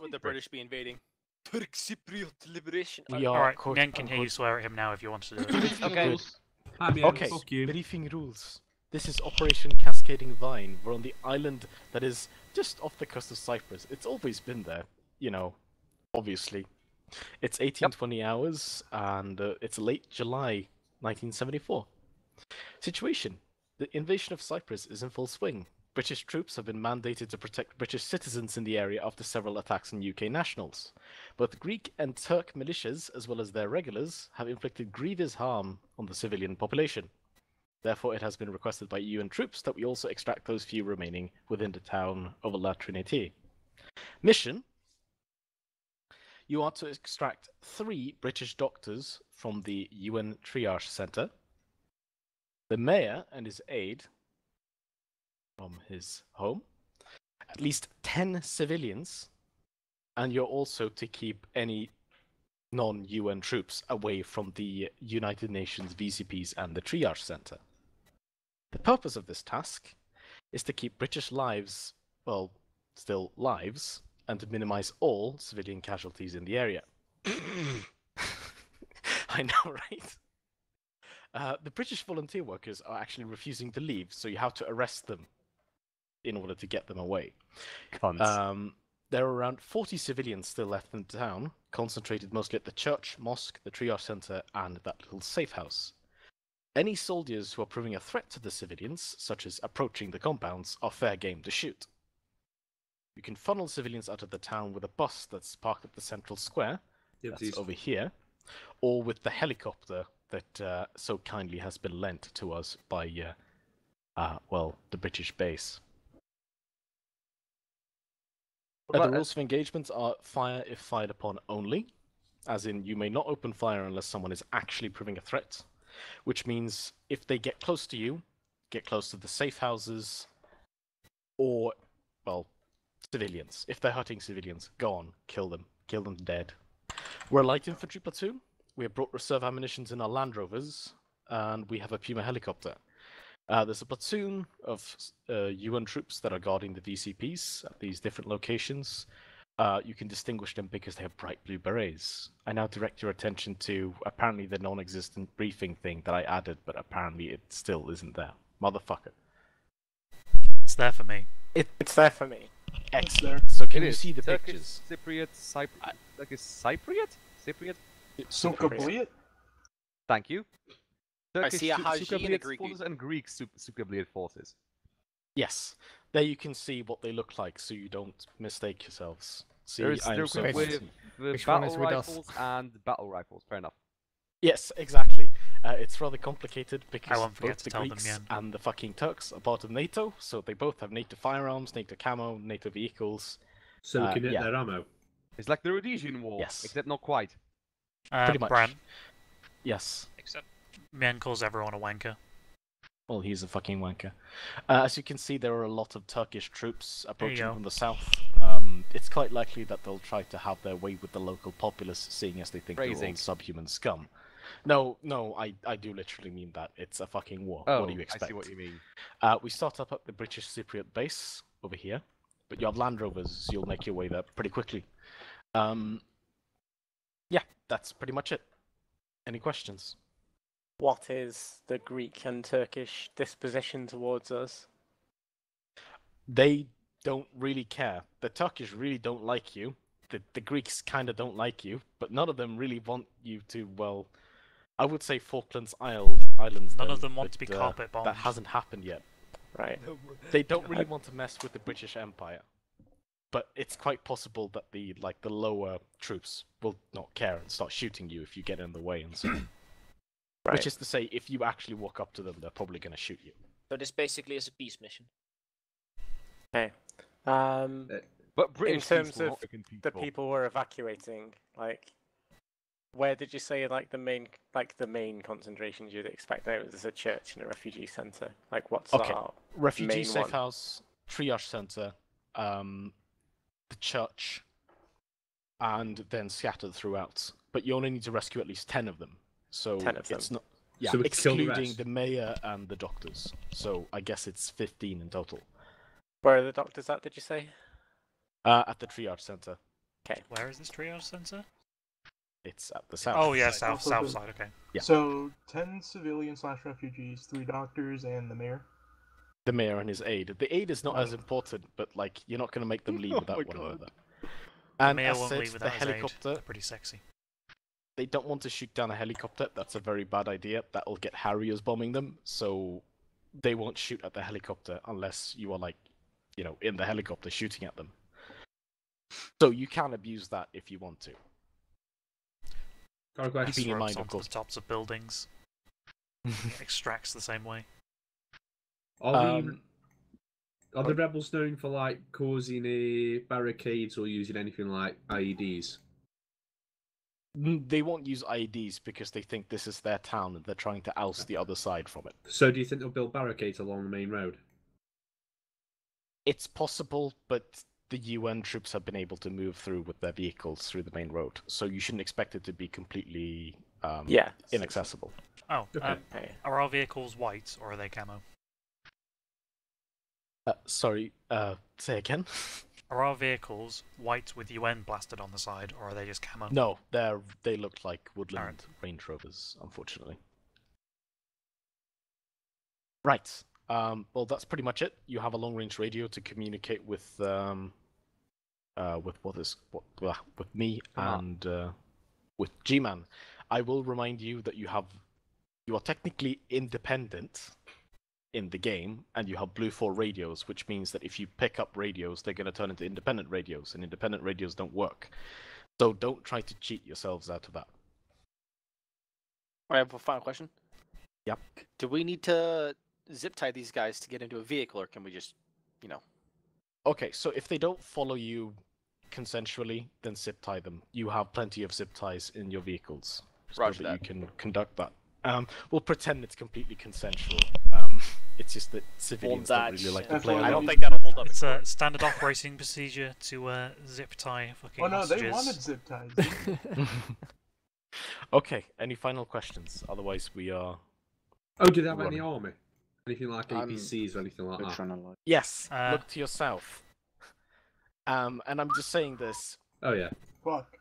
Would the British be invading? Turk Cypriot liberation. We are Alright, quote Nyan can hear you unquote swear at him now if you want to do it. Briefing Okay. rules. Hi, Mian, Okay, fuck you. briefing rules. This is Operation Cascading Vine. We're on the island that is just off the coast of Cyprus. It's always been there, you know, obviously. It's 1820 hours, and it's late July 1974. Situation. The invasion of Cyprus is in full swing. British troops have been mandated to protect British citizens in the area after several attacks on UK nationals. Both Greek and Turk militias, as well as their regulars, have inflicted grievous harm on the civilian population. Therefore, it has been requested by UN troops that we also extract those few remaining within the town of La Trinité. Mission: you are to extract 3 British doctors from the UN Triage Center, the mayor and his aide from his home, at least 10 civilians, and you're also to keep any non-UN troops away from the United Nations VCPs and the Triage Center. The purpose of this task is to keep British lives, well, still lives, and to minimize all civilian casualties in the area. I know, right? The British volunteer workers are actually refusing to leave, so you have to arrest them in order to get them away. There are around 40 civilians still left in town, concentrated mostly at the church, mosque, the triage center, and that little safe house. Any soldiers who are proving a threat to the civilians, such as approaching the compounds, are fair game to shoot. You can funnel civilians out of the town with a bus that's parked at the central square, that's over here, or with the helicopter that so kindly has been lent to us by, well, the British base. The rules of engagement are fire if fired upon only, as in you may not open fire unless someone is actually proving a threat, which means if they get close to you, get close to the safe houses, or, well, civilians. If they're hurting civilians, go on, kill them dead. We're a light infantry platoon. We have brought reserve ammunitions in our Land Rovers, and we have a Puma helicopter. There's a platoon of UN troops that are guarding the VCPs at these different locations. You can distinguish them because they have bright blue berets. I now direct your attention to apparently the non-existent briefing thing that I added, but apparently it still isn't there. Motherfucker. It's there for me. It's there for me. Excellent. So can you see the Turkish, pictures? Cypriot, Cypriot? Cypriot? Cypriot? Thank you. Turkish see a Haji and a Cypriot Greek. forces and Greek Cypriot forces. Yes. There you can see what they look like, so you don't mistake yourselves. See, They're I'm so equipped with fancy. the Which one battle is with us? rifles and battle rifles. Fair enough. Yes, exactly. It's rather complicated because won't forget both to the tell them, Greeks Jan. and the fucking Turks are part of NATO, so they both have NATO firearms, NATO camo, NATO vehicles. So we can hit yeah. their ammo. It's like the Rhodesian War, Yes. except not quite. Pretty much. Bran, Yes. Except Mian calls everyone a wanker. Well, he's a fucking wanker. As you can see, there are a lot of Turkish troops approaching go. from the south. It's quite likely that they'll try to have their way with the local populace, seeing as they think they're all Phrasing. subhuman scum. No, I do literally mean that. It's a fucking war. Oh, What do you expect? I see what you mean. We start up at the British Cypriot base over here, but you have Land Rovers, so you'll make your way there pretty quickly. Yeah, that's pretty much it. Any questions? what is the Greek and Turkish disposition towards us? They don't really care. The Turkish really don't like you. The Greeks kind of don't like you, but none of them really want you to, well, I would say Falklands Islands. None then, of them want but, to be carpet bombed. That hasn't happened yet. Right. They don't really want to mess with the British Empire. But it's quite possible that the lower troops will not care and start shooting you if you get in the way and so on. Right. Which is to say, if you actually walk up to them, they're probably going to shoot you. So this basically is a peace mission. But In British terms people, of not American the people we're evacuating, like, where did you say like the main concentrations you'd expect? There was a church and a refugee center. Like, what's our Refugee main safe one? house, triage center, the church, and then scattered throughout. But you only need to rescue at least 10 of them. So 10 of them. it's not. Yeah, So we can kill the excluding rest. the mayor and the doctors. So I guess it's 15 in total. Where are the doctors at? Did you say? At the triage center. Where is this triage center? It's at the south. Oh yeah, south Also side. Okay. Yeah. So 10 civilian/refugees, 3 doctors, and the mayor. The mayor and his aide. The aide is not as important, but like you're not going to make them leave Oh without my one God. another. The And mayor as won't said, leave the without his aide. helicopter. They're pretty sexy. They don't want to shoot down a helicopter. That's a very bad idea. That'll get Harriers bombing them. So they won't shoot at the helicopter unless you are like, in the helicopter shooting at them. So you can abuse that if you want to. Got a question. Keeping in mind, Ropes of onto course. the tops of buildings. Extracts the same way. Are the rebels known for like causing barricades or using anything like IEDs? They won't use IEDs because they think this is their town and they're trying to oust the other side from it. So do you think they'll build barricades along the main road? It's possible, but the UN troops have been able to move through with their vehicles through the main road, so you shouldn't expect it to be completely inaccessible. Oh, Okay. are our vehicles white or are they camo? Sorry, say again? Are our vehicles white with UN blasted on the side, or are they just camo? No, they look like woodland Range Rovers, unfortunately. Right. Well, that's pretty much it. You have a long-range radio to communicate with me and with G-Man. I will remind you that you are technically independent in the game, and you have Blue 4 radios, which means that if you pick up radios, they're going to turn into independent radios, and independent radios don't work. So don't try to cheat yourselves out of that. I have a final question. Yep. Do we need to zip tie these guys to get into a vehicle, or can we just, Okay, so if they don't follow you consensually, then zip tie them. You have plenty of zip ties in your vehicles, so Roger that you that. can conduct that. We'll pretend it's completely consensual. It's just that civilians don't really like to play That's I why don't along. think that'll hold up. It's in a court. standard operating procedure to zip tie fucking Oh no, they hostages. wanted zip ties. Okay, any final questions? Otherwise, we are... Oh, do they have Running. any army? Anything like APCs or anything like that? Yes, Uh, look to your south. And I'm just saying this. Oh yeah. Fuck.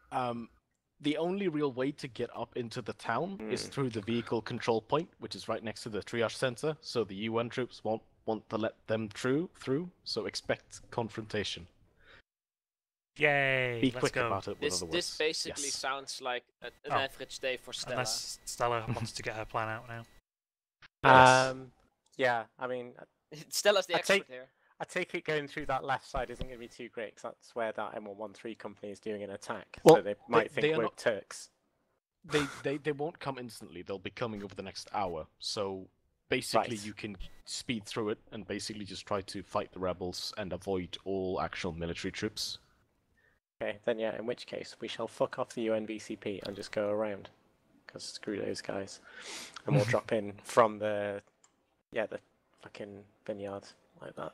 The only real way to get up into the town is through the vehicle control point, which is right next to the triage center. So the UN troops won't want to let them through. So expect confrontation. Yay! Be let's quick go. about it. With other This words. basically Yes. sounds like an Oh. average day for Stella. Unless Stella wants to get her plan out now. Yes. Yeah, I mean, Stella's the I expert take- here. I take it going through that left side isn't going to be too great, 'cause that's where that M113 company is doing an attack. Well, so they might they think are we're not- Turks. They won't come instantly. They'll be coming over the next hour. So basically, Right. you can speed through it and basically just try to fight the rebels and avoid all actual military troops. Okay, then yeah, in which case we shall fuck off the UNVCP and just go around, because screw those guys, and we'll drop in from the fucking vineyard like that.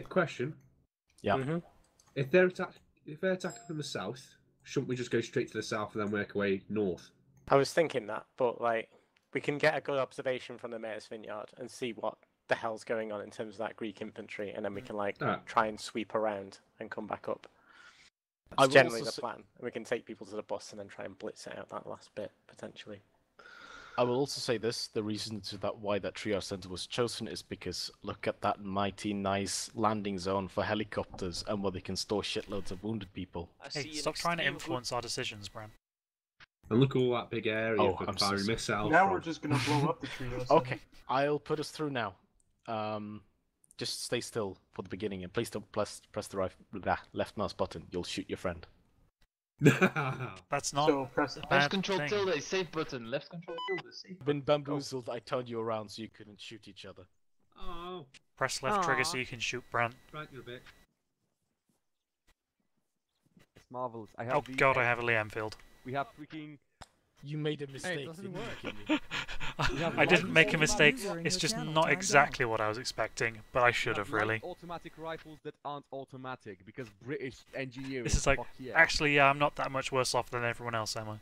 Question: Yeah. Mm-hmm. if they're attacking from the south, shouldn't we just go straight to the south and then work our way north? I was thinking that, but like, we can get a good observation from the mayor's vineyard and see what the hell's going on in terms of that Greek infantry, and then we can like Alright. try and sweep around and come back up. I That's will generally also the plan. And we can take people to the bus and then try and blitz it out that last bit potentially. I will also say this: the reason why that triage center was chosen is because look at that mighty nice landing zone for helicopters and where they can store shitloads of wounded people. I see Hey, an stop trying to extreme influence our decisions, Bran. And look at all that big area Oh, for I'm so firing sorry. missiles. Now from. we're just gonna blow up the trio. Okay, I'll put us through now. Just stay still for the beginning, and please don't press the left mouse button. You'll shoot your friend. That's not So press a it. bad Left control thing. tilde, save button. Left control tilde, save. Been bamboozled. I turned you around so you couldn't shoot each other. Oh, Press left trigger so Aw. you can shoot Bran. right, you're a bit. It's marvelous. I have Oh the, god, I have a Lee Enfield. We have freaking. You made a mistake. doesn't didn't work. you, Kimmy? I didn't make a mistake. User in It's your just channel, not time's exactly what I was expecting, but I should have light really. Automatic rifles that aren't automatic because British engineering. This is like, fuck yeah. actually, yeah, I'm not that much worse off than everyone else, am I?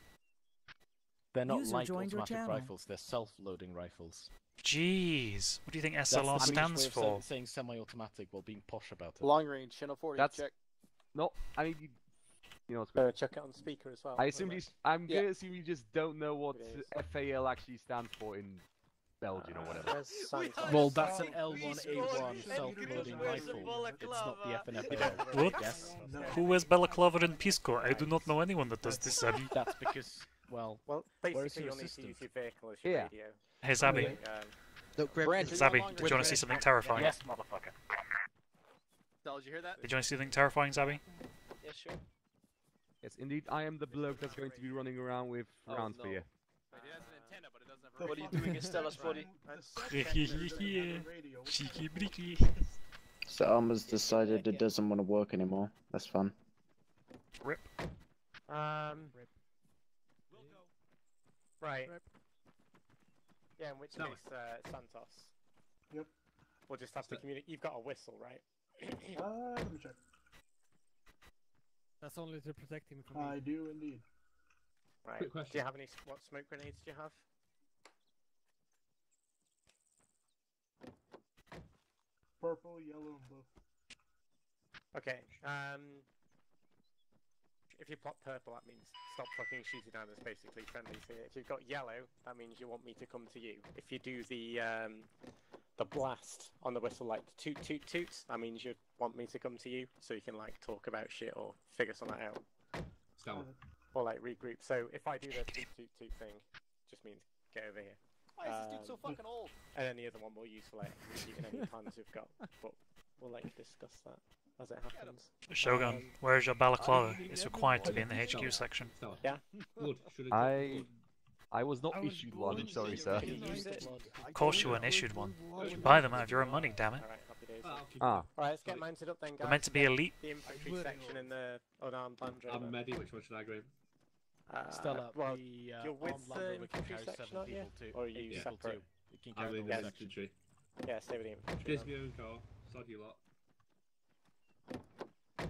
They're not User light joined your automatic channel. rifles. They're self-loading rifles. Jeez, what do you think That's SLR the British stands way of for? saying semi-automatic while being posh about it. Long range, channel 40, That's- check. No, I mean, You know what's Gonna chuck it on speaker as well. I assume you. I'm Yeah. gonna assume you just don't know what It is. FAL actually stands for in Belgian or whatever. Where's Santa? Well, that's an L1A1 self-loading rifle. It's not the FNFL. What? Yes. Who wears balaclava in Peace Corps? I do not know anyone that does this, Abby. That's because, well, Well, Where's basically your you'll need to use assistant? your vehicle as your Yeah. radio. Hey, Zabby. Look, Brand, Zabby, did you want to see something terrifying? yes, motherfucker. Did you hear that? Did you want to see something terrifying, Zabby? Yeah, sure. Yes, indeed, I am the bloke that's going to be running around with rounds for you. What are you doing in Stella's body? Cheeky breaky. So Arma's decided it doesn't want to work anymore. That's fun. Rip. Right. Yeah, in which No. case, Santos. Yep. We'll just have to communicate. You've got a whistle, right? Let me check. That's only to protect him from I do indeed. Right. Quick Do question. you have any? What smoke grenades do you have? Purple, yellow, and blue. Okay. If you plot purple, that means stop fucking shooting down. That's basically friendly to you. If you've got yellow, that means you want me to come to you. If you do the blast on the whistle, like toot toot toot, that means you want me to come to you, so you can like talk about shit or figure something out, Stella. or like regroup. So if I do the toot toot toot thing, just means get over here. Why is this dude so fucking old? And then the other one more useful at executing any plans we've got, but we'll like discuss that as it happens. Shogun, where is your balaclava? It's required to be in the HQ section. Stella. Yeah. Blood. Should have I was not issued one. I'm sorry, sir. Can you use it? Of course you weren't issued one. You buy them out of your own money, damn it. Alright, happy days. Ah, Alright, let's get mounted up then, guys. We're meant to be elite. The infantry section in the unarmed Land Rover. I'm Medi. Which one should I grab? Stella, well, the you're with armed the Land Rover can infantry carry section, 7 aren't you? people too. Or are you 8 people separate? too. It can I'm carry in the the whole section. infantry. Yeah, stay with the infantry. Here's then. my own car. Sod you lot.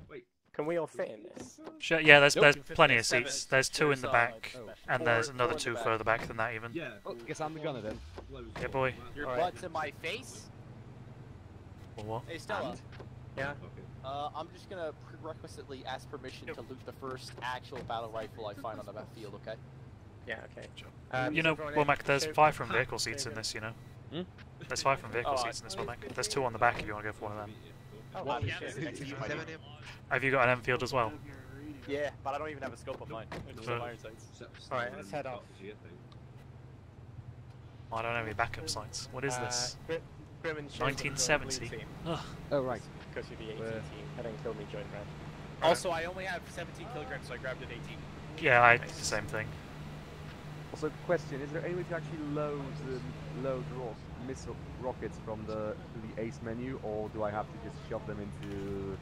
Wait. Can we all fit in this? Sure, yeah, there's Nope. plenty of Seven. seats. There's 2 in the back, Oh. and there's Four another in the 2 back. further back than that even. Yeah. oh, guess I'm the gunner then. Yeah, boy. Your Alright. butt's in my face? Or what? Hey, Stella. Yeah? Okay. I'm just gonna prerequisitely ask permission to loot the first actual battle rifle I find on the battlefield, okay? Yeah, okay. You know, Womack, there's 5 from vehicle seats in this, you know? Hmm? There's 5 from vehicle Oh, seats in this, Womack. There's 2 on the back if you want to go for one of them. Oh, What? holy shit. Have you got an Enfield as well? Yeah, but I don't even have a scope of mine. So- iron sights. Alright, let's head off. I don't have any backup sites. What is this? Grim and Shogun 1970. join the blue team, Ugh. Oh right. because you're the 18 Where? team, and then kill me join red. Also, I only have 17 kilograms, so I grabbed an 18. Yeah, I did the same thing. Also, question: is there any way to actually load missile rockets from the Ace menu, or do I have to just shove them into?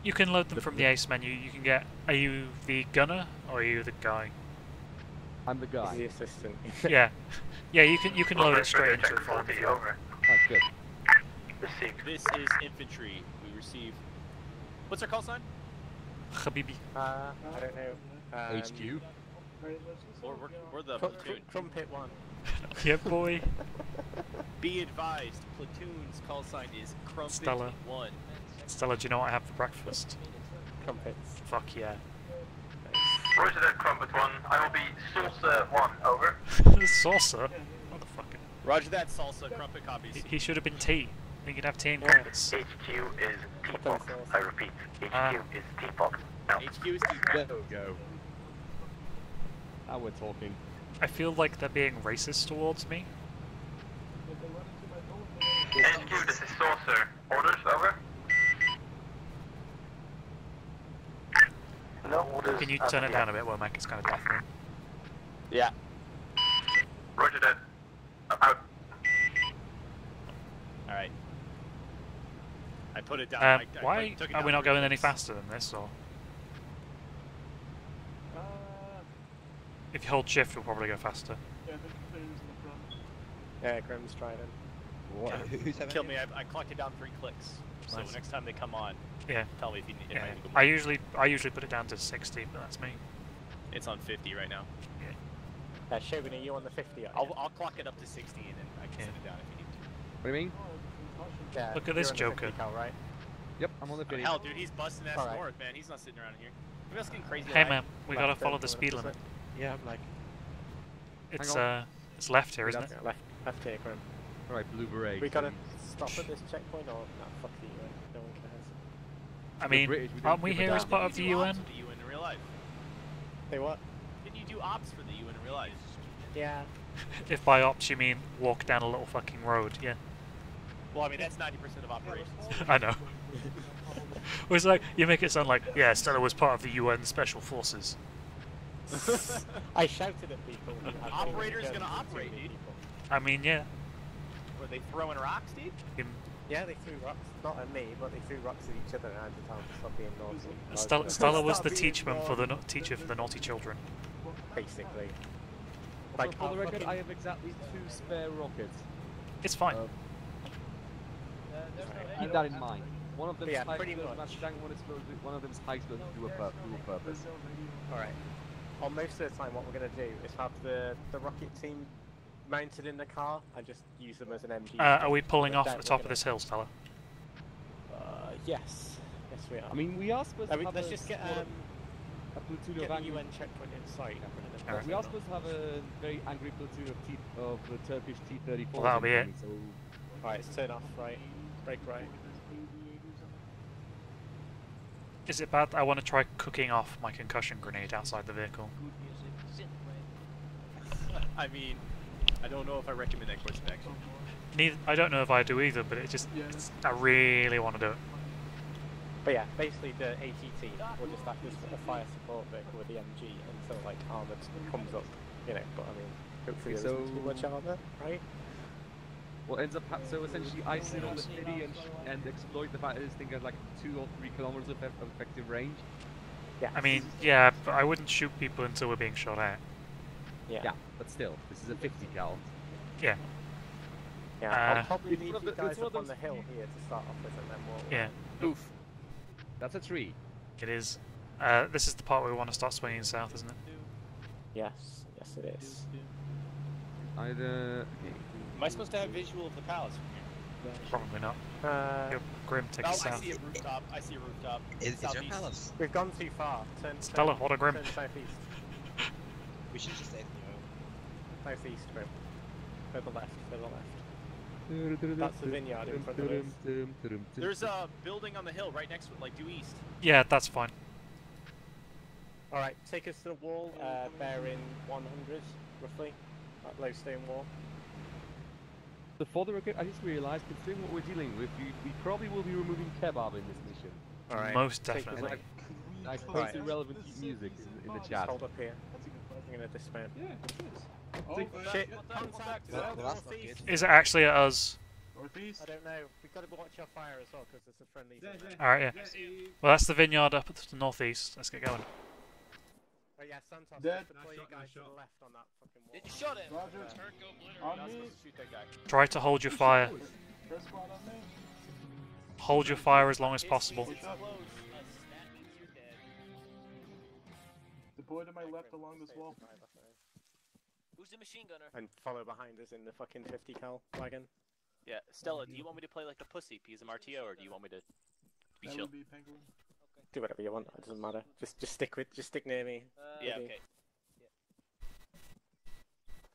You can load them from the Ace menu. You can get. Are you the gunner or are you the guy? I'm the He's guy. the assistant. Yeah, yeah. You can load it straight into the phone. if you want. Oh, good. This is infantry. We receive. What's our call sign? Habibi. I don't know. HQ. We're the platoon. Crumpet 1. Yeah, boy. Be advised, platoon's call sign is Crumpet Stella. 1. Stella, do you know what I have for breakfast? Crumpets. Fuck yeah. Roger that, Crumpet 1. I will be Saucer 1, over. Saucer? Motherfucker. Roger that, salsa. Crumpet copies. He should have been tea. We could have tea and crumpets. HQ is Teapot. I repeat, HQ Ah. is Teapot. HQ is There we go. Now we're talking. I feel like they're being racist towards me. HQ, this is Saucer. Orders, over. No orders. Can you turn it down a bit, Womack? It's kind of deafening. Yeah. Roger that. Out. Alright. I put it down. I Why took it are down we not three going any clicks. faster than this? Or if you hold shift, we'll probably go faster. Yeah, I think Clear's in the front. Yeah, Grim's trident. What? Who's having Kill me. I clocked it down 3 clicks. So Nice. next time they come on, Yeah. tell me if you need. Yeah. If I need to go I more. usually put it down to 60, but that's me. It's on 50 right now. Shogun, are you on the 50? I'll clock it up to 60 and then I can Yeah. set it down if you need to. What do you mean? Yeah, Look at this you're on the joker. 50 cal, right? Yep, I'm on the video. Hell, dude, he's busting ass Alright. north, man. He's not sitting around here. Maybe else getting crazy. Hey alive. man, we Left, gotta don't follow go the left, speed is limit. Yeah, I'm like It's left here, isn't it? left here, Grim. Alright, blue beret. We gotta please. stop at this checkpoint or no? Fuck the UN. No one cares. I We're mean, British, we don't aren't we give a here as damn. part of the Didn't you do UN? ops for the UN in real life? Say what? Didn't you do ops for the UN in real life? Yeah. If by ops you mean walk down a little fucking road, yeah. Well, I mean, that's 90% of operations. I know. It's like, you make it sound like, yeah, Stella was part of the UN Special Forces. I shouted at people. Operator's gonna operate, dude. I mean, yeah. Were they throwing rocks, dude? Yeah, they threw rocks. Not at me, but they threw rocks at each other and I had to tell them to stop being naughty. Stella was Stop the being teacher for the naughty. teacher for the naughty children. Basically. Also, for I'll the record, fucking- I have exactly 2 spare rockets. It's fine. Keep that in mind. One of them Yeah, is high pretty explosive much. Mustang, one of them is high explosive dual purpose. Alright. Well, most of the time what we're going to do is have the rocket team mounted in the car and just use them as an MG. Are we pulling But off then the we're top of gonna- this hill, Stella? Yes. Yes, we are. I mean, we are supposed to have let's a just get squad a platoon get of the angry. UN checkpoint in sight. and then Alright. We are supposed to have a very angry platoon of the Turkish T-34s. Well, that'll be it. incoming, So Alright, let's turn off right. Brake right. Is it bad that I want to try cooking off my concussion grenade outside the vehicle? I mean, I don't know if I recommend that course of action. I don't know if I do either, but I really want to do it. But yeah, basically the ATT will just act as a fire support vehicle with the MG until like armor comes up, you know, but I mean, hopefully there isn't too much armor, right? what ends up so essentially I sit on the city and exploit the fact that this thing has like 2 or 3 kilometers of effective range. Yeah. I mean, yeah, but I wouldn't shoot people until we're being shot at. Yeah. But still, this is a 50 cal. Yeah. Yeah, I'll probably it's leave one of you the- guys it's one up of on the those- hill here to start off with and then we'll... Yeah. Oof. That's a tree. It is. This is the part where we want to start swinging south, isn't it? Yes, yes it is. Either... Am I supposed to have visual of the palace from here? Probably not. Uh, Grim, take Oh, us I south. see a rooftop. I see a rooftop. Is there Southeast. palace? we've gone too far. Turn Stella, what a Grim. Turn southeast. We should just stay in the Southeast, Grim. Further left, further left. That's the vineyard in front of us. There's a building on the hill right next to it, like due east. Yeah, that's fine. Alright, take us to the wall, bearing 100, roughly. That low stone wall. So for the record, I just realized, considering what we're dealing with, we probably will be removing kebab in this mission. Alright. Most take us definitely. like- I posted relevant music in the Just chat. hold up here. I'm gonna dismount. Yeah, Shit, contact Well, that's not northeast. Is it actually at us? Northeast. I don't know. We've got to watch our fire as well because there's a friendly. Alright, yeah. Well, that's the vineyard up to the northeast. Let's get going. Oh yeah, Santos, Dead. deploy you guys to the left on that fucking wall. Did you shot him? Roger. You're On not me. supposed to shoot that guy. Try to hold your fire. First squad on me. Hold your fire as long as possible. Push up. Deploy to my left along this wall. Who's the machine gunner? And follow behind us in the fucking 50 cal wagon. Yeah, Stella, do you want me to play like the pussy piece of Martio, or do you want me to be That chill? would be Penguin. Do whatever you want. It doesn't matter. Just stick near me. Yeah, maybe. okay.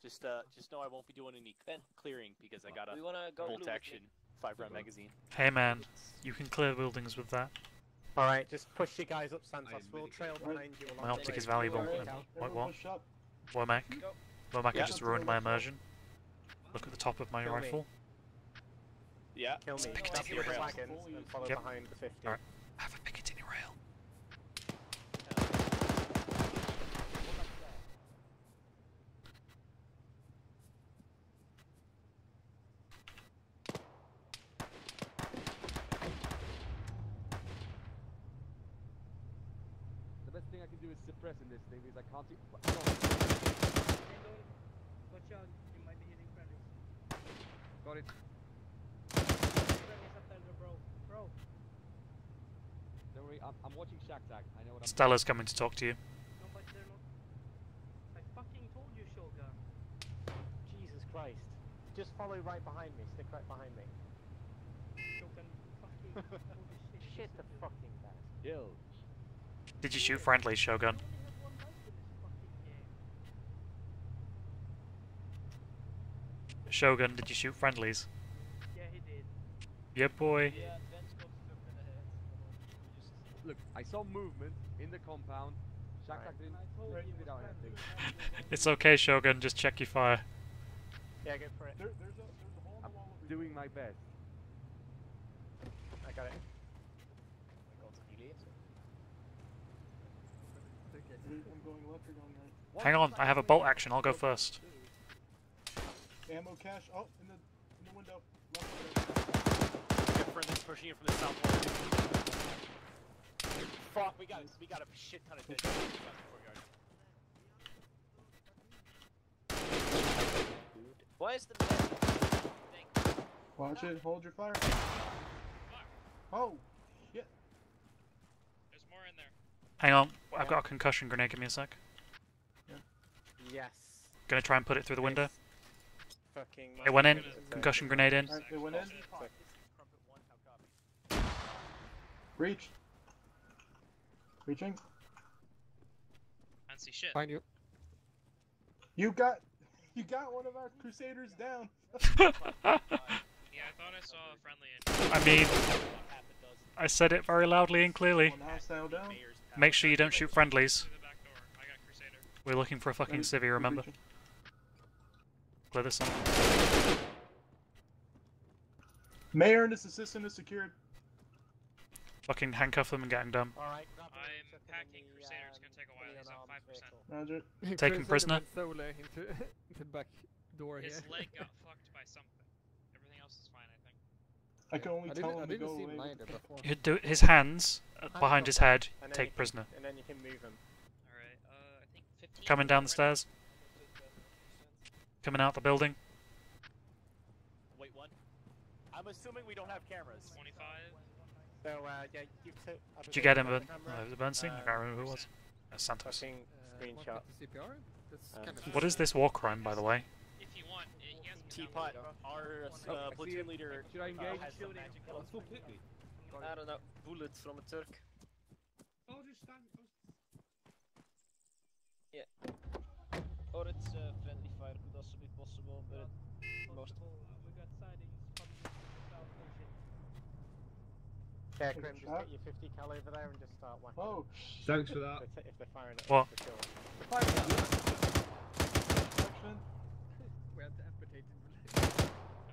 Just know I won't be doing any clearing because I got a We wanna go bolt blue with action 5-round magazine. Hey man, you can clear buildings with that. All right, just push you guys up, Santos. We'll trail behind you. along My the optic way. is valuable. Alright, Wait, what? Push up. Womack? Womack Yeah. has just ruined my immersion. Look at the top of my Kill me. rifle. Yeah. Kill me. Piccadilly Grab the rails. wagons and follow Yep. behind the 50. Alright. Have a Piccadilly rail. The best thing I can do is suppress in this thing because I can't see. Watch out, you might be hitting friendlies. Got it. Friendlies up there, bro. Don't worry, I'm watching Shack Tag. I know what I'm Stella's coming to talk to you. No, but they're not. I fucking told you, Shogun. Jesus Christ. Just follow right behind me. Stick right behind me. Shogun fucking holy shit. Shit the fucking bastard. Kill. Did you shoot friendlies, Shogun? Shogun, did you shoot friendlies? Yeah, he did. Yeah, boy. Look, I saw movement in the compound. Shaq didn't without anything. It's okay, Shogun, just check your fire. Yeah, go for it. There's a hole in the wall. I'm doing my best. I got it. I'm going left or going right. Hang on, I have a bolt action, I'll go first. Ammo cache. Oh, in the window. Left. Your friend that's pushing you from the south wall. Fuck, we got a shit ton of dead guys in the courtyard. Why is the Watch it. Hold your fire. Oh, shit. There's more in there. Hang on, I've got a concussion grenade, give me a sec. Yes. Gonna try and put it through the window. Fucking. It went in, concussion grenade in. Alright, it went in. Reach. Reaching. Can't see shit. Find you. You got one of our crusaders down. Yeah, I thought I saw a friendly in. I mean, I said it very loudly and clearly. One hostile down. Make sure you don't shoot friendlies. Through the back door. I got Crusader. We're looking for a fucking civvy, remember? Reaching. Clear this one. Mayor and his assistant is secured. Fucking handcuff them and get them done. Alright. I'm packing Crusader. It's gonna take a while. He's at 5%. Roger. Take him prisoner. into the back door His leg got fucked by something. Everything else is fine, I think. I can only tell him to go away. You do his hands behind his head. And then you Take can- prisoner. And then you can move him. Alright, I think 15. Coming down the stairs. Coming out the building. Wait, what? I'm assuming we don't have cameras. 25. So, yeah, you took. Did you get him, was it Bernstein? I can't remember who it was. Santos. Fucking screenshot. What is this war crime, by the way? If you want, he has Teapot, our platoon leader Should I engage? has some magic else. I don't know. Bullets from a Turk. Oh, just stand. Or it's friendly fire could also be possible, but most. We got sightings from the south ocean. Yeah, Take a Grim, just shot. get your 50 cal over there and just start whacking. Oh, Thanks for that. If they're firing at What? us, for sure. the fire section. We have to amputate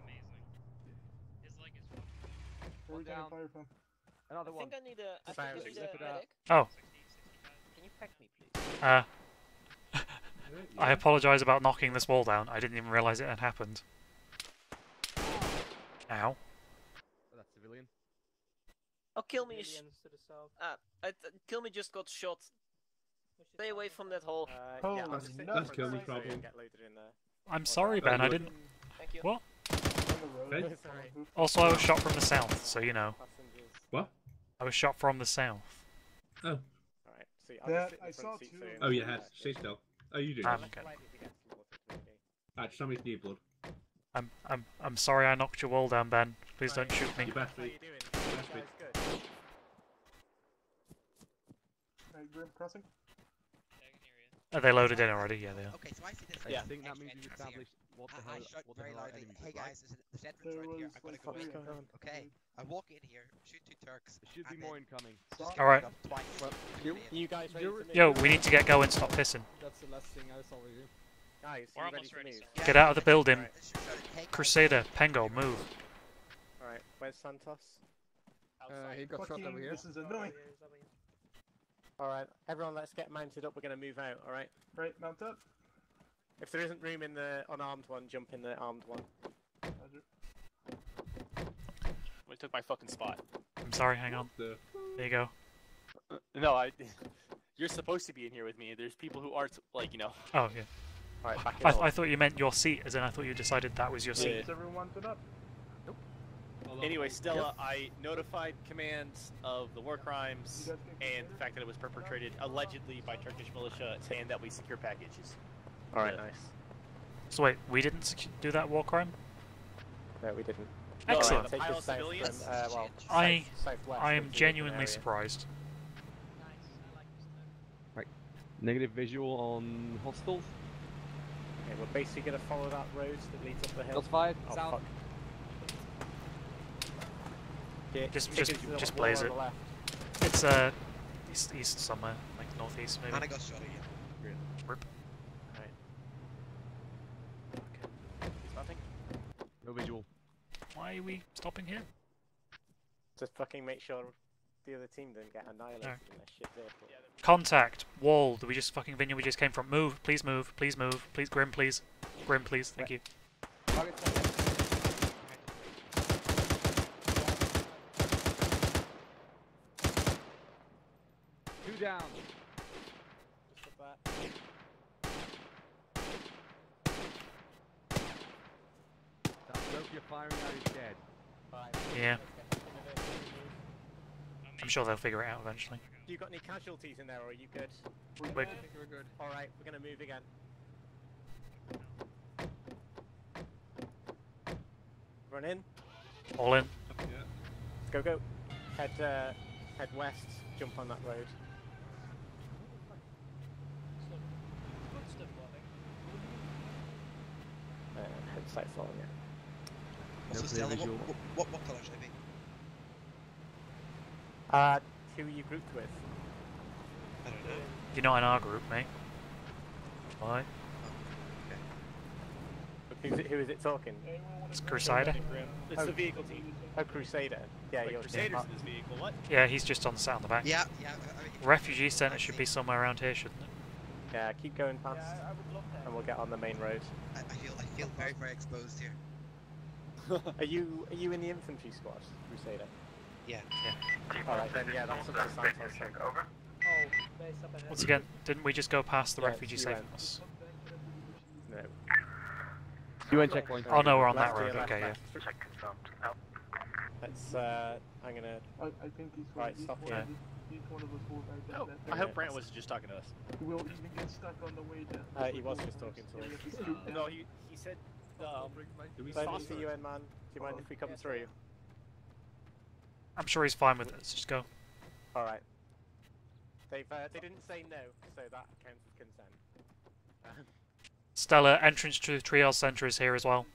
Amazing. His leg is fucked. One down. Fire pump. Another I one. think I need a. I Fire think I need exit. a medic. Oh, Can you pack me, please? I apologise about knocking this wall down. I didn't even realise it had happened. Ow. Oh, that's civilian. Oh, kill me! Civilians to the south. Kill me just got shot. Stay away from that hole. Oh, yeah, I'll that's just sit nuts. in front Kill of me you so you problem. get loaded in there. I'm sorry, Ben. I didn't. Thank you. What? On the road. Okay. Sorry. Also, I was shot from the south, so you know. Passengers. What? I was shot from the south. Oh. Alright, see, I'll That- just sit in I the saw front seat two so of you them. Oh, know your where head. to Stay go. still. Oh, you do. I'm okay. Slightly to get slaughtered, maybe. Just tell me if you need blood. I'm sorry I knocked your wall down, Ben. Please don't shoot me. You best How be. you doing? Best You be. guys good? Alright, Grim crossing. Yeah, I can hear you. Are they loaded in already? Yeah, they are. Okay, so I see this. Yeah. I think that means you've established what the hell, shout what the very hell our loudly, enemies hey look like. guys, there's entrance There right here. was I'm gonna like go What's in. going on? Okay, I walk in here, shoot two Turks. There should be and more then incoming. just All right. get up twice. Well, Two You guys ready to move? Yo, we need to get going. Stop pissing. That's the last thing I saw with you. Guys, We're you ready almost to ready, move? sir. Get out of the building. Right. Let's shoot at it. Hey, guys, Crusader, Pengo, move. Alright, where's Santos? He got shot Fucking, over here. this is annoying. Alright, everyone let's get mounted up, we're gonna move out, alright? Right, mount up. If there isn't room in the unarmed one, jump in the armed one. Roger. We took my fucking spot. I'm sorry, hang on. The... There you go. No, you're supposed to be in here with me. There's people who aren't, like, you know. Oh, yeah. Alright, back in the I thought you meant your seat, as in I thought you decided that was your seat. Is everyone mounted up? Anyway, Stella, I notified commands of the war crimes You guys get and the fact that it was perpetrated allegedly by Turkish militia and that we secure packages. Alright, Yeah. nice. So wait, we didn't do that war crime? No, we didn't. Excellent. Take Pile us of south civilians? from, well, I southwest I into a am different genuinely area. surprised. Right. Negative visual on hostiles. Okay, we're basically going to follow that road that leads up the hill. Hills 5, Oh, south. fuck. Yeah, Just take us to the just wall blaze on it. the left. It's east somewhere, like northeast maybe. And I got shot again. Great. Rip. Nothing. No visual. Why are we stopping here? Just fucking make sure the other team didn't get annihilated No. in their shit vehicle. Contact wall. Do we just fucking venue we just came from? Move, please move, please move, please Grim, please, Grim, please. Thank you. Target set. 2 down. Just up that. That bloke you're firing at is dead. Yeah. I'm sure they'll figure it out eventually. You got any casualties in there, or are you good? We're- I think we're good. Alright, we're gonna move again. Run in. All in. Yeah. Go, go. Head west. Jump on that road. Head south following it. What's No the Stella? clear visual. What colour should I be? Who are you grouped with? I don't know. You're not in our group, mate. Why? Who is it talking? It's Crusader. It's the vehicle team. Oh, Crusader. Yeah, Wait, you're Crusaders in this vehicle. What? Yeah, he's just on sat on the back. Yeah, yeah. I mean, Refugee centre should be somewhere around here, shouldn't it? Yeah, keep going past, and we'll get on the main road. I feel very, very exposed here. Are you in the infantry squad, Crusader? Yeah. Alright, then yeah, that's up to Santos. Then. Oh, base up ahead. Once again, didn't we just go past the Yeah, refugee it's safe UN. house? No. UN checkpoint. Oh no, we're on that Left, road. yeah, Okay, yeah. left. Check confirmed. Out. Let's, I'm gonna... I think he's Right, stop here. Each one of us will Oh, I hope Brant was just talking to us. We'll even get stuck on the way down. He was just talking to us. No, he said. Do we So, stop? Mr. UN man, do you mind if we come through? I'm sure he's fine with it. Let's just go. Alright. They didn't say no, so that counts as consent. Stella, entrance to the triage centre is here as well.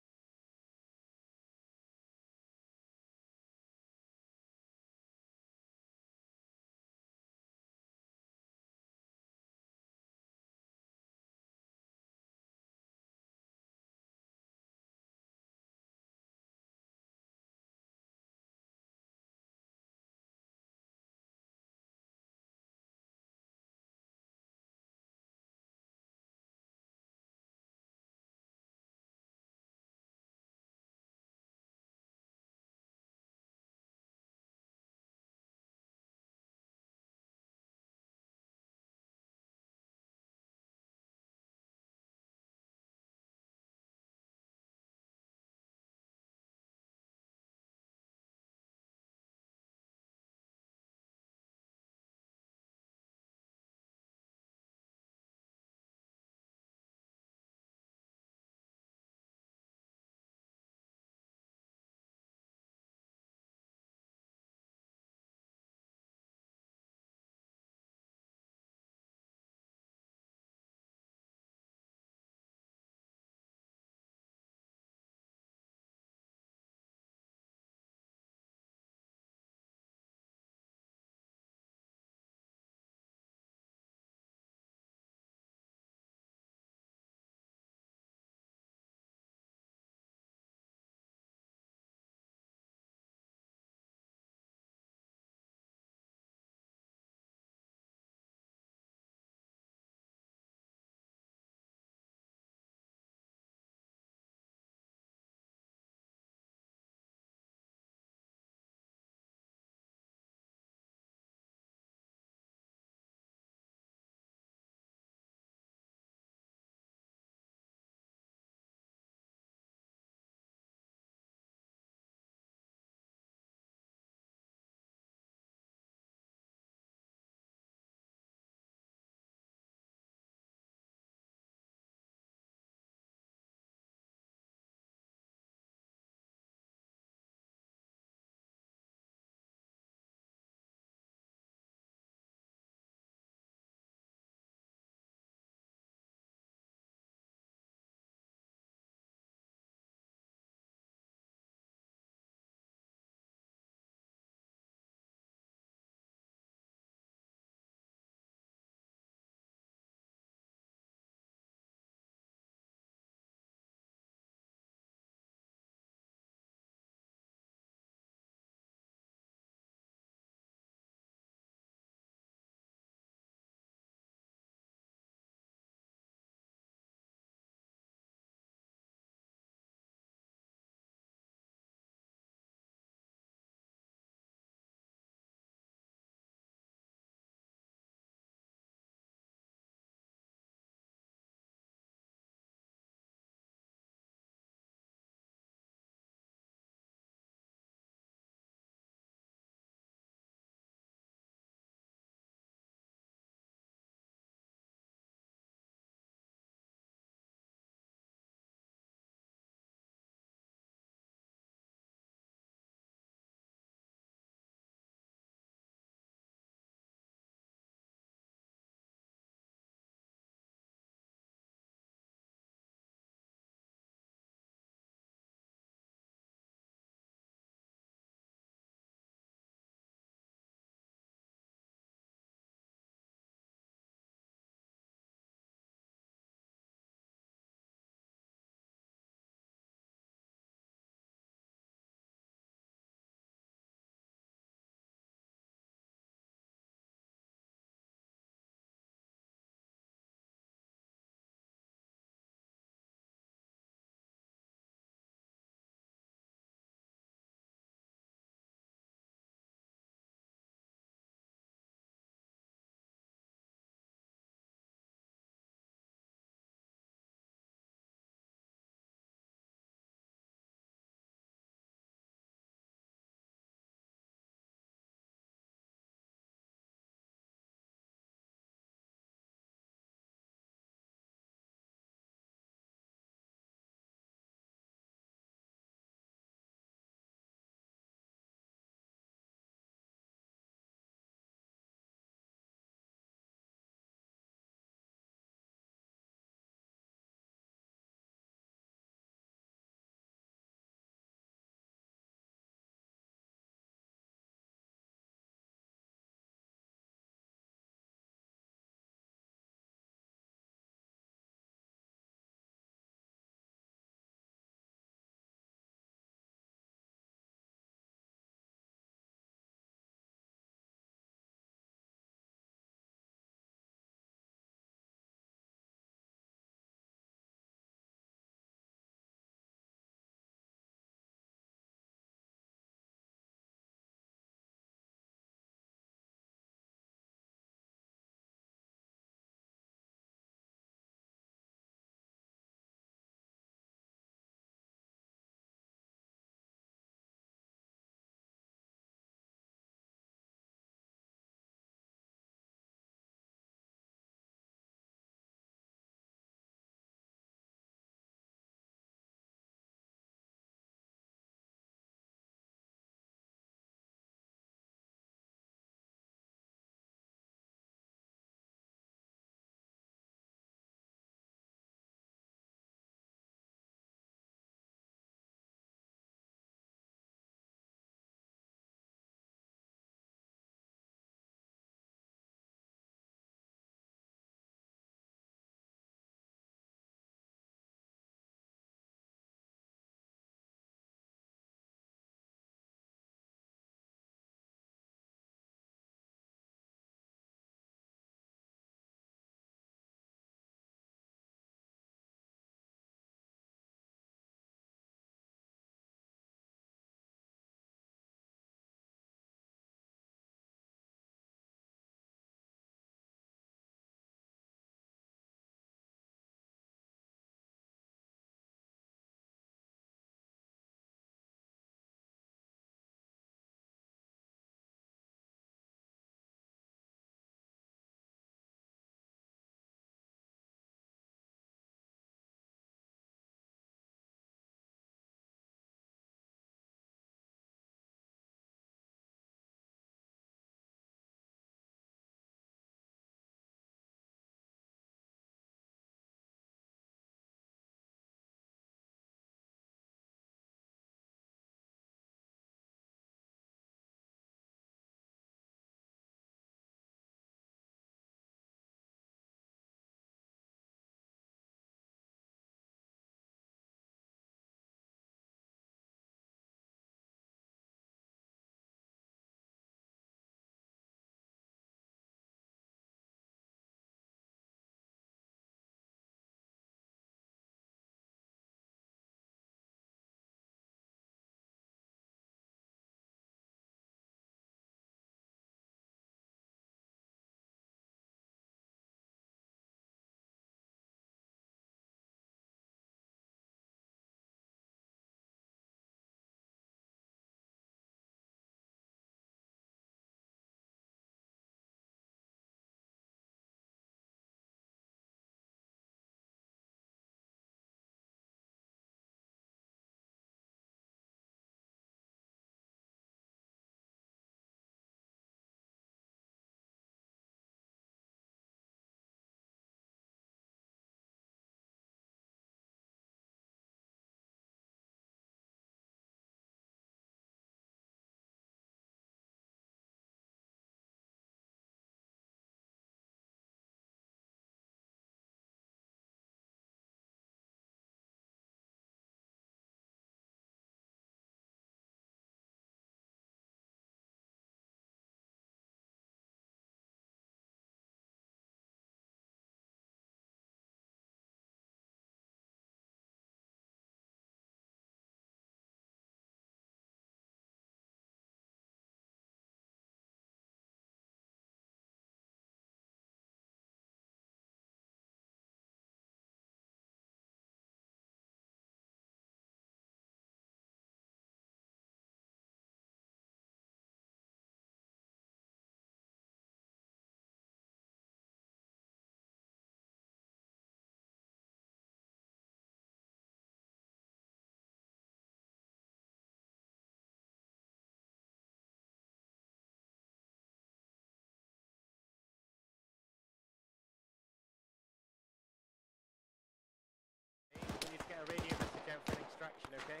okay?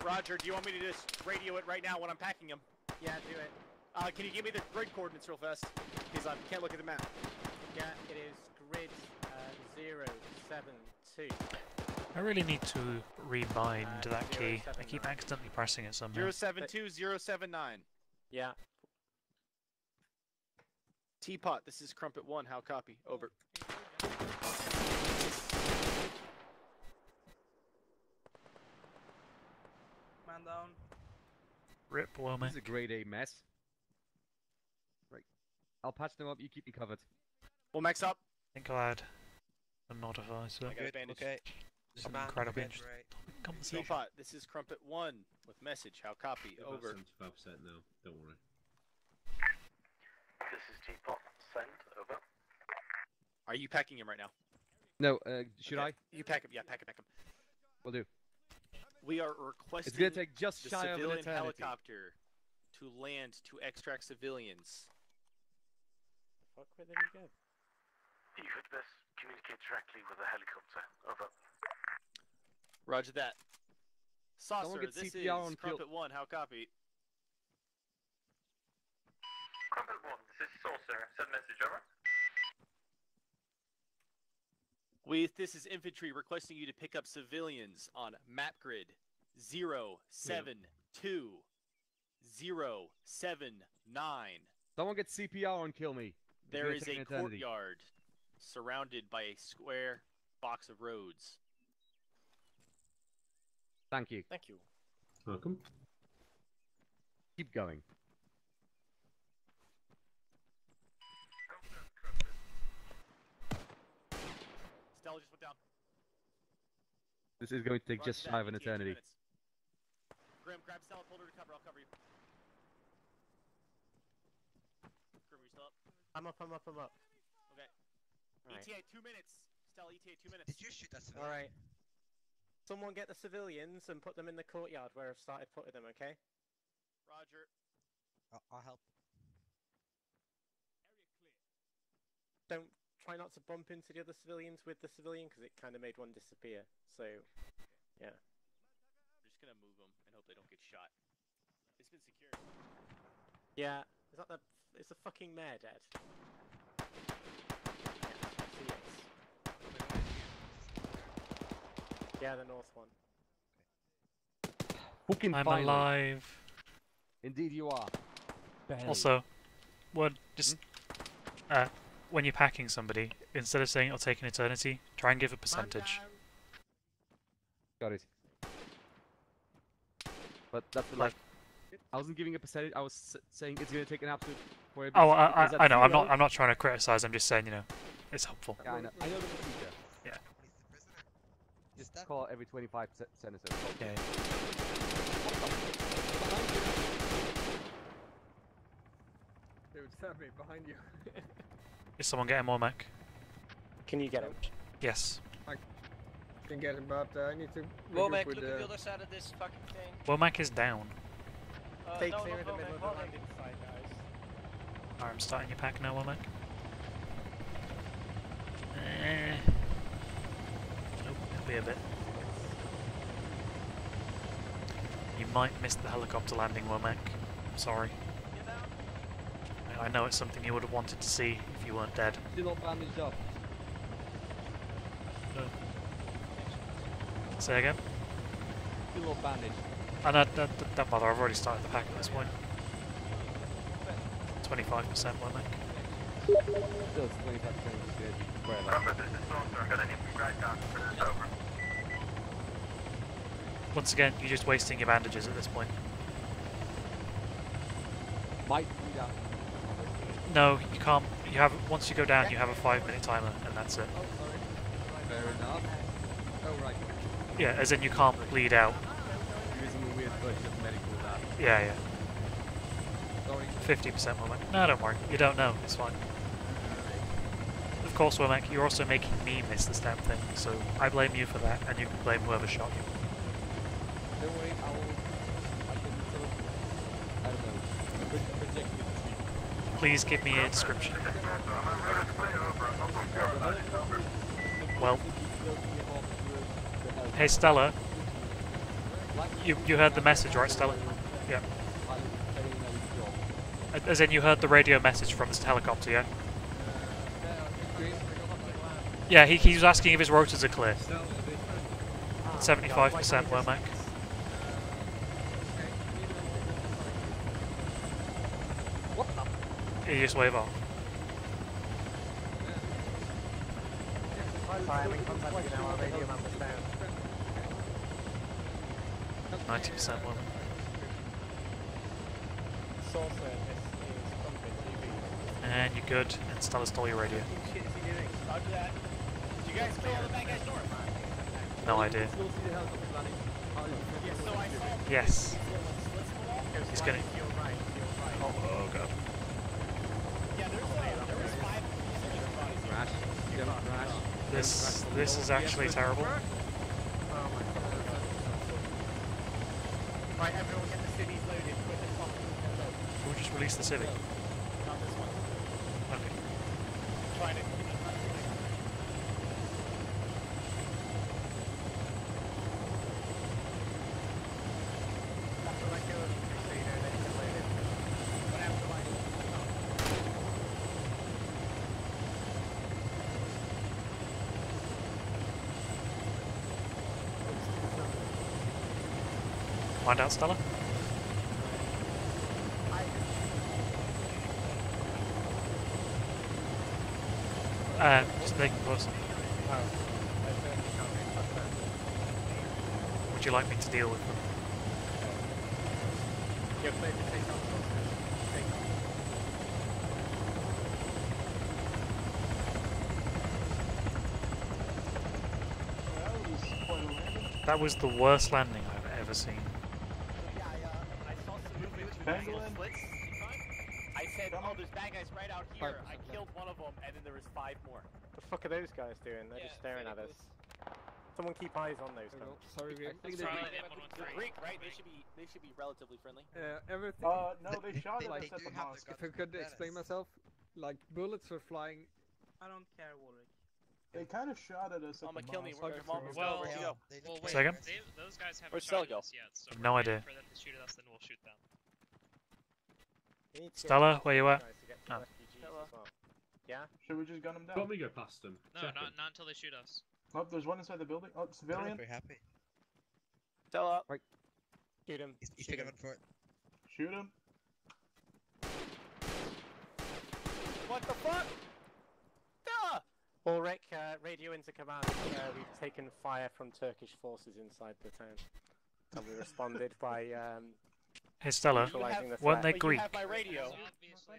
Roger, do you want me to just radio it right now when I'm packing them? Yeah, do it. Can you give me the grid coordinates real fast? Because I can't look at the map. Yeah, it is grid 072. I really need to rebind that key. I keep accidentally pressing it somehow. 072079. Yeah. Teapot, this is Crumpet 1. How copy? Over. Man down. Rip, Womack. This is a grade A mess. Right. I'll patch them up, you keep me covered. Womack's up. I think I'll add a notify, so I got a bandage. Okay. I'm incredibly interested. Teapot, this is Crumpet 1 with message. How copy? Over. 75% now. Don't worry. This is Teapot. Send. Over. Are you packing him right now? No, should I? You pack him. Yeah, pack him. Will do. We are requesting It's gonna take just the shy of an civilian eternity. helicopter to land to extract civilians. Fuck, where did he go? You could best communicate directly with the helicopter. Over. Roger that. Someone Saucer, get this CPR is on kill. Crumpet 1. How copy? Crumpet 1, this is Saucer. Send message. Over. This is infantry requesting you to pick up civilians on map grid 072-079. Someone get CPR and kill me. It's There gonna is take a an eternity. courtyard surrounded by a square box of roads. Thank you. Thank you. Welcome. Keep going. Stella just went down. This is going to take Roger just that. shy of an ETA 2 eternity. minutes. Grim, grab Stella, pull her to cover. I'll cover you. Grim, are you still up? I'm up. Okay. Right. ETA 2 minutes. Stella, ETA 2 minutes. Did you shoot that civilian? Alright. Someone get the civilians and put them in the courtyard where I've started putting them, okay? Roger. I'll help. Don't try not to bump into the other civilians with the civilian, because it kind of made one disappear. So, yeah. I'm just gonna move them and hope they don't get shot. It's been secured. Yeah, is that the... Is the fucking mayor dead? Yeah, the north one. Fucking I'm finally. alive. Indeed you are. Barely. Also, just when you're packing somebody, instead of saying it'll take an eternity, try and give a percentage. Got it. But that's like, I wasn't giving a percentage. I was saying it's gonna take an absolute. Oh, I know. I'm not trying to criticize. I'm just saying, it's helpful. Yeah, I know the procedure. Yeah. Just call it every 25% or so. Okay. Dude, stab me behind you. Is someone getting more mech? Can you get him? Yes. I can get him, but I need to. Womack, look at the other side of this fucking thing. Womack is down. Stay no, clear no, in the Womack, middle of the Womack. landing site, guys. Alright, I'm starting your pack now, Womack. Nope, it'll be a bit. You might miss the helicopter landing, Womack. I'm sorry. I know it's something you would have wanted to see if you weren't dead. Still not bandaged up. Say again? Still not bandaged. Don't bother, I've already started the pack at this point. 25% Womack. Still it's 25% good. Wherever. Once again, you're just wasting your bandages at this point. Might do that. No, you can't. You have once you go down, you have a 5-minute timer, and that's it. Fair enough. Oh right. Yeah, as in you can't bleed out. You're using a weird version of medical with that. Yeah. Sorry. 50% Womack. No, don't worry. You don't know. It's fine. Of course, Womack, you're also making me miss this damn thing, so I blame you for that, and you can blame whoever shot you. Don't worry, I can sort of, I don't know, project it. Please give me a description. Well, hey Stella, You heard the message, right, Stella? Yeah. As in, you heard the radio message from this helicopter, yeah? Yeah, he was asking if his rotors are clear. 75% Womack. You just wave off. I'm in contact with you now, our radio map is down. 90% Womack. And you're good, and Stella stole your radio. Shit is he doing? Roger that. Did you guys kill all the bad guys north? No idea. Yes. He's gonna. Oh god. Yeah, there was 5 bodies. This is actually terrible. Right, everyone get the civvies loaded quick as possible. Can we just release the civvy? Not this one. Okay. Trying to keep it. Find out, Stella. Just making close. Would you like me to deal with them? That was the worst landing I've ever seen. I saw some movement to the splits. I said, oh, there's bad guys right out here. I killed one of them, and then there was 5 more. The fuck are those guys doing? They're just staring at us. Someone keep eyes on those guys. Sorry, They're Greek, right? They should be relatively friendly. Everything. No, they shot at us at the mosque. If I could explain myself, like bullets were flying. I don't care, Warwick. They kind of shot at us at the kill me. mosque. Well, where'd you go? wait, Second? those guys haven't Where'd Stella shot go? us yet, so No we're idea. waiting for them to shoot at us, then we'll shoot them. Stella, where you at? Oh. Yeah? Should we just gun them down? Let me go past them. No, not until they shoot us. Oh, there's one inside the building. Oh, civilian. Very happy. Stella. Right. Shoot him. He's taking for it. Shoot him. What the fuck? Stella! Ulrich, radio into command. We've taken fire from Turkish forces inside the town. And we responded by Hey Stella, neutralizing the weren't threat. they But you Greek? have my radio.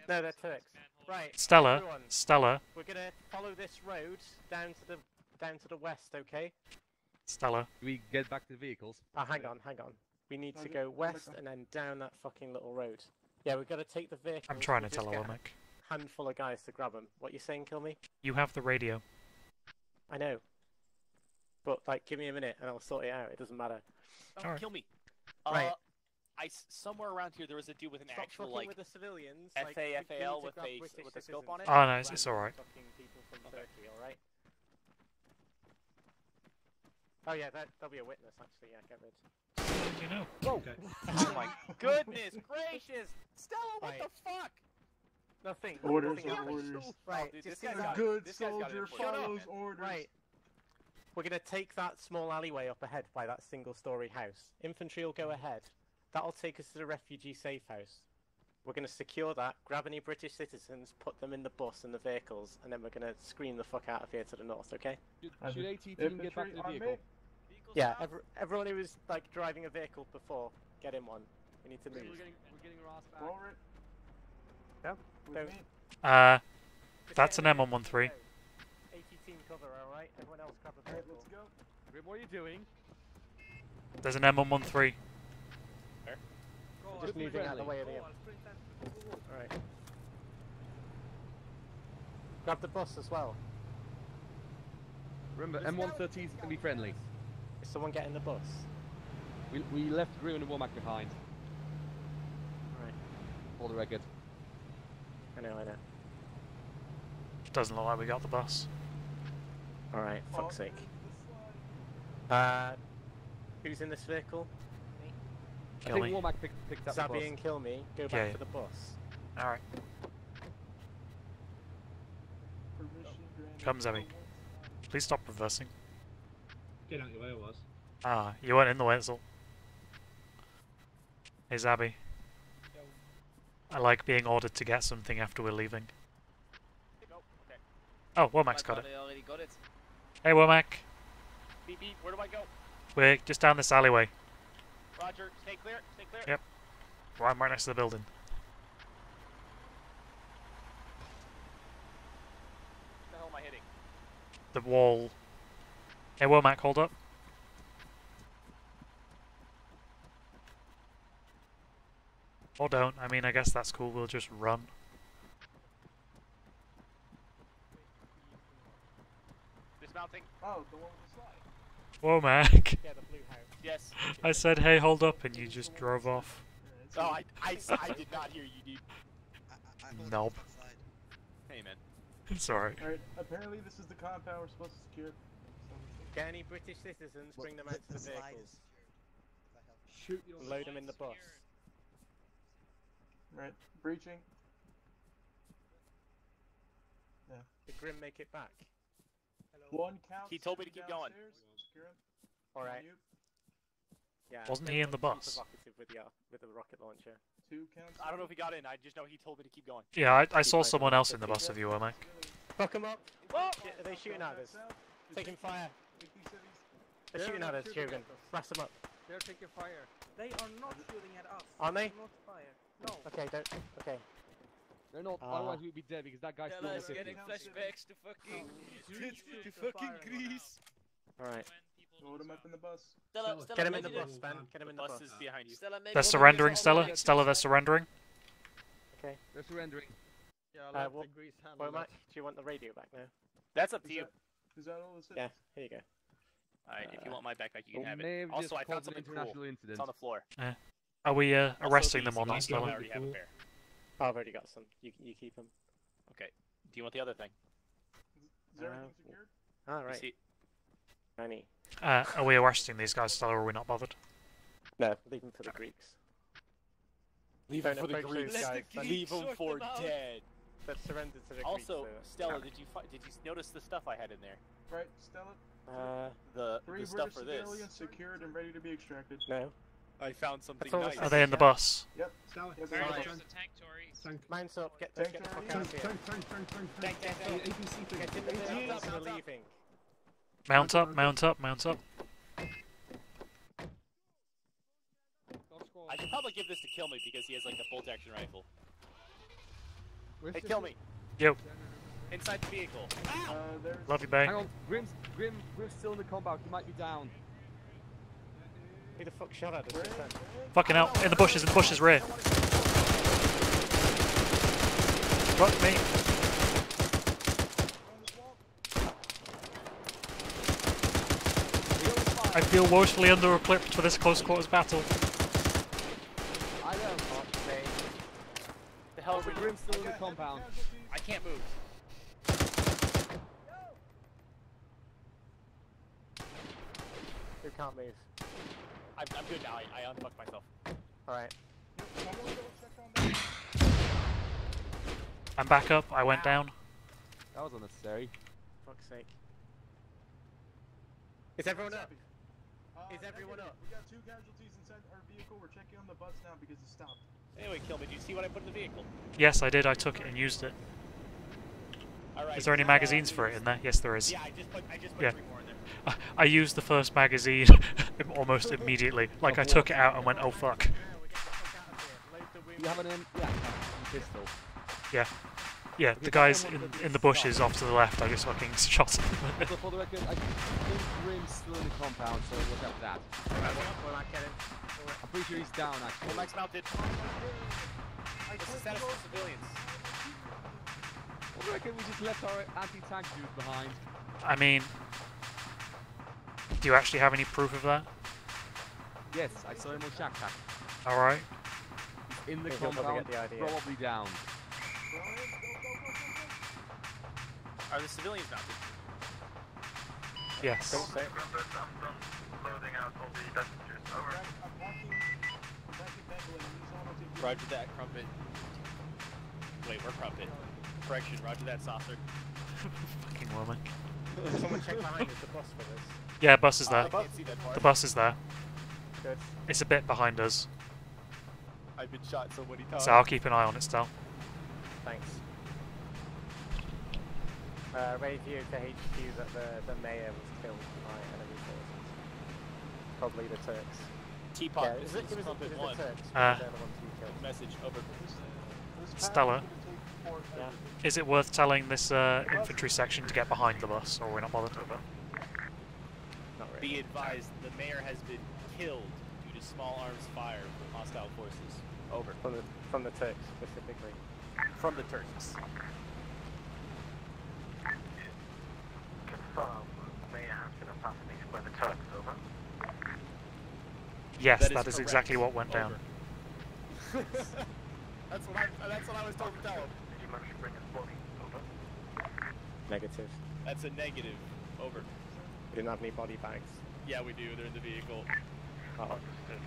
No, they're Turks. Right. Stella, everyone, Stella, we're gonna follow this road down to the west, okay? Stella. We get back to the vehicles. Hang on. We need to go west and then down that fucking little road. Yeah, we've got to take the vehicle. I'm trying to tell her, Womack. Handful of guys to grab them. What you saying, Kill Me? You have the radio. I know. But like, give me a minute and I'll sort it out. It doesn't matter. Don't kill me. Right. Somewhere around here there was a dude with an Stop actual fucking like with the civilians. FAL like, with a scope on it. Oh no, it's alright. People from Turkey, all right? Oh yeah, there'll be a witness actually. Yeah, get rid. You know. Okay. Oh my goodness gracious, Stella! What Right. the fuck? Nothing. Orders nothing are happened. orders. Right. Dude, just this guy's give me- got- Good this guy's got soldier it important. follows orders. Right. We're gonna take that small alleyway up ahead by that single-story house. Infantry will go ahead. That'll take us to the refugee safe house. We're gonna secure that, grab any British citizens, put them in the bus and the vehicles, and then we're gonna scream the fuck out of here to the north, okay? Should AT team get back to the vehicle? Yeah, everyone who was like driving a vehicle before, get in one. We need to move. We're getting Ross back. Forward. Yeah. With me. That's an M113. 80 team cover, alright? Everyone else grab a Alright, vehicle. let's go. Grim, what are you doing? There's an M113. We're just moving out of the way of the... Alright. Grab the bus as well. Remember, M113s can be friendly. Is someone getting the bus? We left Grim and Womack behind. Alright. For the record. I know. Doesn't look like we got the bus. Alright, fuck's sake. Who's in this vehicle? I Kill think me. Womack picked up the Zabby bus. and kill me. Go back Yeah. for the bus. Alright. Come, Zabby. Please stop reversing. Get out your way, I was. Ah, you weren't in the Wetzel. Hey, Zabby. I like being ordered to get something after we're leaving. Oh, Womack's got it. I already got it. Hey, Womack. Beep beep, where do I go? We're just down this alleyway. Roger, stay clear, stay clear. Yep. I'm right next to the building. What the hell am I hitting? The wall. Hey, Womack, hold up. Or don't. I mean, I guess that's cool. We'll just run. Dismounting. Oh, the one with the slide. Womack. Yeah, the blue house. Yes. I said, hey, hold up, and you just drove off. Oh, I did not hear you, dude. Knob. Hey, man. It's alright. Alright, apparently this is the compound we're supposed to secure. Get any British citizens, bring them out to the vehicles. Shoot your Load them in the bus. Right, breaching. Yeah. Did Grim make it back? One count. He told me to keep going. Alright. Yeah. Wasn't he in the bus? With the rocket launcher. Two counts. I don't know if he got in. I just know he told me to keep going. Yeah, I saw someone else in the bus with you, Womack. Fuck them up. Whoa! Are they shooting at us? Taking fire. They're shooting at us, Jürgen. Blast them up. They're taking fire. They are not shooting at us. Aren't they? Do not fire. No. Okay, don't. Okay. They're not, otherwise we'd be dead because that guy's still us getting flashbacks to fucking Greece. Alright. Load them up in the bus. Stella, Get him in the bus, Ben. Get him in the bus. Is behind you. They're surrendering, Stella. Stella, they're surrendering. Okay. They're surrendering. Yeah, let the Grease handle Womack, it. do you want the radio back now? That's up to you. Is that all this is? Yeah, here you go. Alright, if you want my backpack, you can have May it. have Also, just I found caused an something cool. international It's incident. on the floor. Are we arresting Also, them or not, I Stella? already have a pair. Oh, I've already got some. You keep them. Okay. Do you want the other thing? Is everything secured? Alright. See- Annie. Are we arresting these guys, Stella, or are we not bothered? No, leave them for the Greeks. Leave Don't them for the approach those Greeks. guys, Ben. Leave them for dead. They've surrendered to the Also, Greeks. Stella, did you notice the stuff I had in there? Right, Stella. The Three stuff British for this. civilians secured and ready to be extracted. No. I found something That's all nice. Are they in the bus? Yep. Stella, Yep. Stella, Alright. tank. Tank, Tory. Tank. Mines up. Get the Tank fuck turret. out of Tank, here. tank. ABC thing. Get in the vehicles and we're leaving. Mount up, mount up, mount up. I should probably give this to Kill Me because he has like a bolt action rifle. Where's Hey, the- Kill Me! Yo. Inside the vehicle. There's Love you, Bay. Hang on, Grim's still in the compound. He might be down. Who the fuck shot at us just then? Fucking hell. In the bushes, rear. Fuck me. I feel woefully under-equipped for this close quarters battle. I know. The hell is Grim's still in the compound. I can't move. Who can't move? I'm good now. I unfucked myself. Alright. I'm back up. I went down. That was unnecessary. Fuck's sake. Is everyone up? Is everyone up? We got 2 casualties inside our vehicle. We're checking on the bus now because it stopped. Anyway, Kill Me, do you see what I put in the vehicle? Yes, I did. I took it and used it. Alright. Is there any magazines for it in there? Yes, there is. Yeah, I just put Yeah. 3 more in there. I used the first magazine almost immediately. Like, I took it out and went, oh fuck. You have an pistol. Yeah. Yeah, the guys in the bushes off to the left, I just fucking shot them. So for the record, I think Grim's still in the compound, so look out for that. I'm pretty sure he's down actually. Max mounted. What's the status of civilians? I reckon we just left our anti-tank dude behind. I mean, do you actually have any proof of that? Yes, I saw him on Shack Pack. Alright. He's in the Think you'll probably compound, get the idea. probably down. Are the civilians mounted? Yes. Loading out all the passengers. Over. Roger that, Crumpet. Wait, we're Crumpet. Correction, roger that, Saucer. Fucking woman. Someone check behind us, the bus for this. Yeah, bus is there. I can't see that far. The bus is there. Good. It's a bit behind us. I've been shot so many times. So I'll keep an eye on it still. Thanks. Radio to HQ that the mayor was killed by enemy forces. Probably the Turks. Teapot, Yeah, this it is was Crumpet the 1. Turks. They're the ones who killed. Message, over. Stella, Yeah. is it worth telling this infantry section to get behind the bus, or are we not bothered? Not really. Be advised, the mayor has been killed due to small arms fire from hostile forces. Over. From the Turks, specifically. From the Turks. Confirm, mayor has been assassinated by the Turks, over. Yes, That is that is correct. exactly what went down. That's what I was told to tell him. Did you manage to bring his body, over? Negative. That's a negative. Over. We didn't have any body bags. Yeah, we do. They're in the vehicle. Oh. Understood.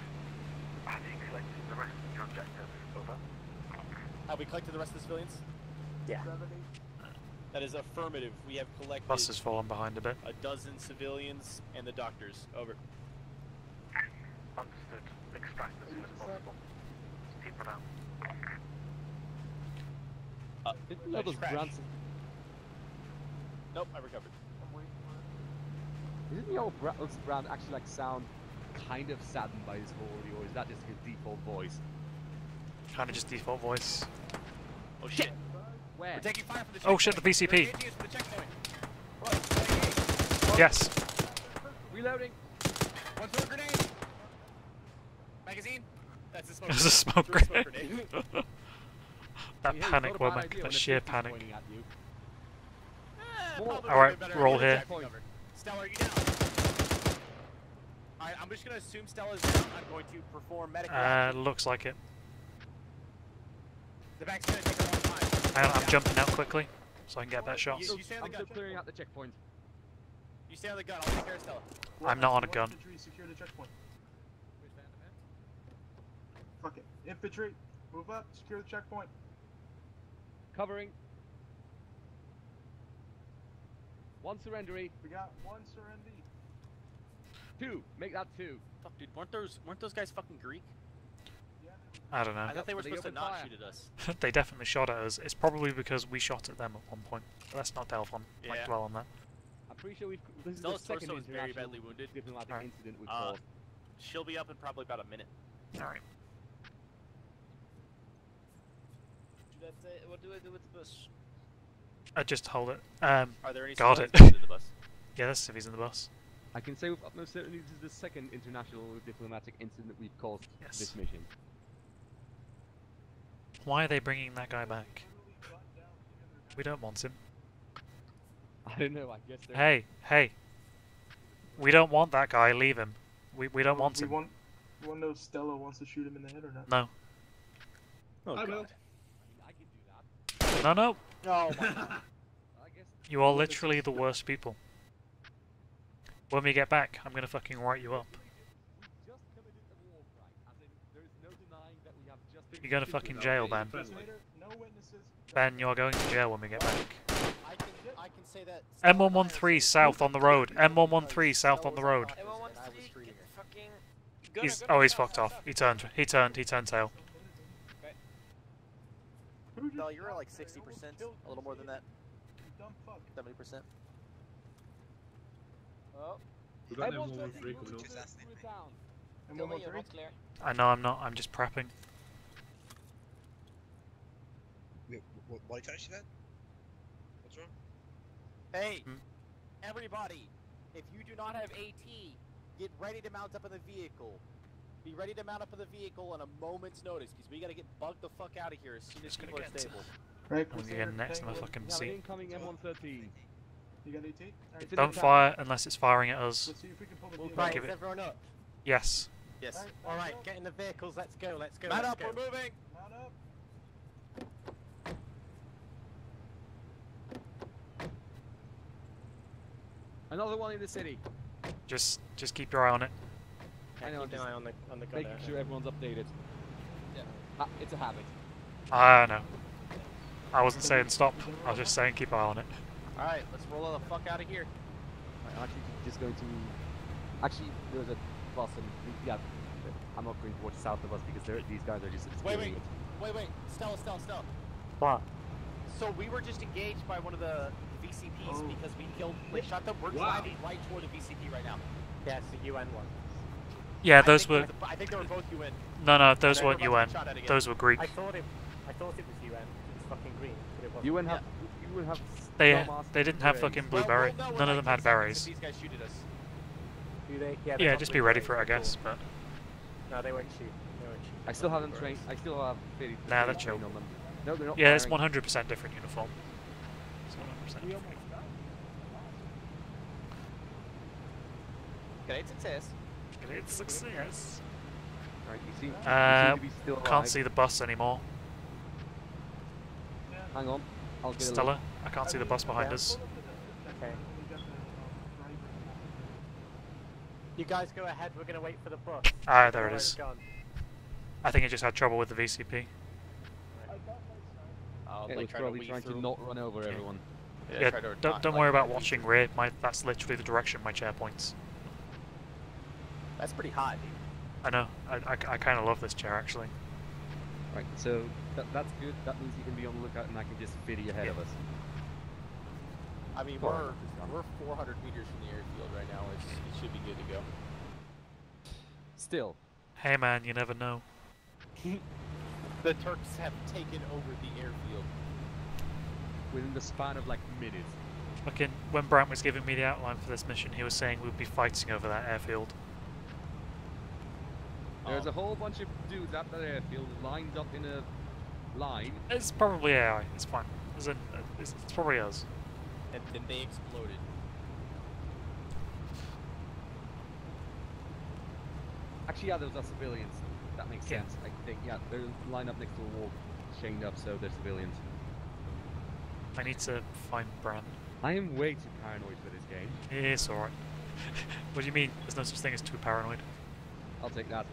Have you collected the rest of your objectives, over? Have we collected the rest of the civilians? Yeah. That is affirmative. We have collected Bus has fallen behind a bit. a dozen civilians and the doctors. Over. Understood. Extract as soon as possible. People down. That was Branson. Nope, I recovered. Isn't the old Brand actually like sound kind of saddened by his story, or is that just his default voice? Kind of just default voice. Oh shit! Where? We're taking fire from the Oh shit, the checkpoint. VCP. We're engaging us from the checkpoint. Yes. Reloading. One throw grenade. Magazine. That's a smoke. There's a smoke Throw a grenade. That Yeah, panic it's not a bad woman, idea that when a sheer pistol's panic. pointing at you. Alright, roll here. Stella, are you down? Alright, I'm just gonna assume Stella's down. I'm going to perform medical action. Looks like it. The back's gonna take a long time. Hang on, I'm jumping out quickly, so I can get better shots. You stay on the I'm gun. still clearing out the checkpoint. You stay on the gun. I'll take care of Stella. I'm not on a gun. Infantry, secure the checkpoint. Fuck it. Infantry, move up, secure the checkpoint. Covering. One surrendery. We got one surrendy. Two. Make that two. Fuck, dude, weren't those guys fucking Greek? I don't know. I thought they were They supposed to opened not fire. shoot at us. They definitely shot at us. It's probably because we shot at them at one point. Let's not delve on, Yeah. dwell on that. I'm pretty sure this is Stella's the second torso is very international badly wounded. diplomatic Alright. incident we've caused. She'll be up in probably about a minute. Alright. What do I do with the bus? Just hold it. Are there any Guard it. civilians in the bus? Yeah, there's civvies in the bus. I can say with utmost certainty this is the second international diplomatic incident we've caused Yes. this mission. Why are they bringing that guy back? We don't want him. I don't know, I guess they're... Hey, hey. We don't want that guy, leave him. We don't want You him. want to know if Stella wants to shoot him in the head or not? No. Oh, I God. will. I can do that. No, no. Oh my I guess... You are literally the worst people. When we get back, I'm gonna fucking write you up. We just committed a war crime, as in there is no denying that we have just been... You're going to fucking jail, Ben. No witnesses. Ben, you're going to jail when we get back. I can say that. M113 south on the road. M113 south on the road. He's he's fucked off. He turned tail. No, you're at like 60%, a little more than that. 70%. Oh. We've got M113 coming up. Tell me you're not clear. I know I'm not. I'm just prepping. Why can't you that? What's wrong? Hey, everybody, if you do not have AT, get ready to mount up in the vehicle. Be ready to mount up in the vehicle on a moment's notice, because we gotta get bugged the fuck out of here as soon as people are stable. Right, I'm gonna get next to my fucking We have an seat. incoming M113. You got AT? Alright, Don't fire unless it's firing at us. Let's see if we can pull the vehicle. Right, Give is it. everyone up? Yes. Yes. Alright, get in the vehicles, let's go, let's go. Mount let's up, go. we're moving! Mount up. Another one in the city. Just keep your eye on it. I know, Keep an just eye on the gun making there. sure everyone's updated. Yeah. It's a habit. I know. I wasn't saying stop. I was just saying keep an eye on it. Alright, let's roll the fuck out of here. I'm actually just going to... Actually, there's a bus and... Yeah, I'm not going towards south of us because these guys are just... Wait. Stella. What? So we were just engaged by one of the VCPs because we shot them. We're driving right toward the VCP right now. Yeah, it's the UN one. Yeah, those were... I think they were both UN. No, those weren't UN. Those were Greek. I thought it was UN. It's fucking green, but it wasn't. UN have... They didn't have fucking blue beret. None of them had berets. These guys shoot at us. Do they? Yeah, just be ready for it, I guess. But no, they won't shoot. I still haven't trained. I still have 50 nah, that's chill. on them. No, they're not. Yeah, it's firing. 100% different uniform. It's 100%. Great success. Great success. Alright, you seem to be still alive. Can't see the bus anymore. Hang on. I'll get Stella, I can't see the bus behind us. Okay. You guys go ahead, we're gonna wait for the bus. Ah, there it is. Gone. I think it just had trouble with the VCP. It was probably trying to not run over everyone. Yeah, don't worry about watching rear. That's literally the direction my chair points. That's pretty hot, dude. I know. I kind of love this chair actually. Right, so that's good. That means you can be on the lookout and I can just fiddy ahead of us. I mean, we're 400 meters from the airfield right now. It should be good to go. Still. Hey man, you never know. The Turks have taken over the airfield. Within the span of like minutes. Fucking when Brant was giving me the outline for this mission, he was saying we'd be fighting over that airfield. There's a whole bunch of dudes at that airfield lined up in a line. It's probably AI. It's fine. It's probably us. And then they exploded. Actually, yeah, those are civilians. That makes sense. I think, yeah, they're lined up next to a wall, chained up, so they're civilians. I need to find Brant. I am way too paranoid for this game. It's alright. What do you mean? There's no such thing as too paranoid. I'll take that.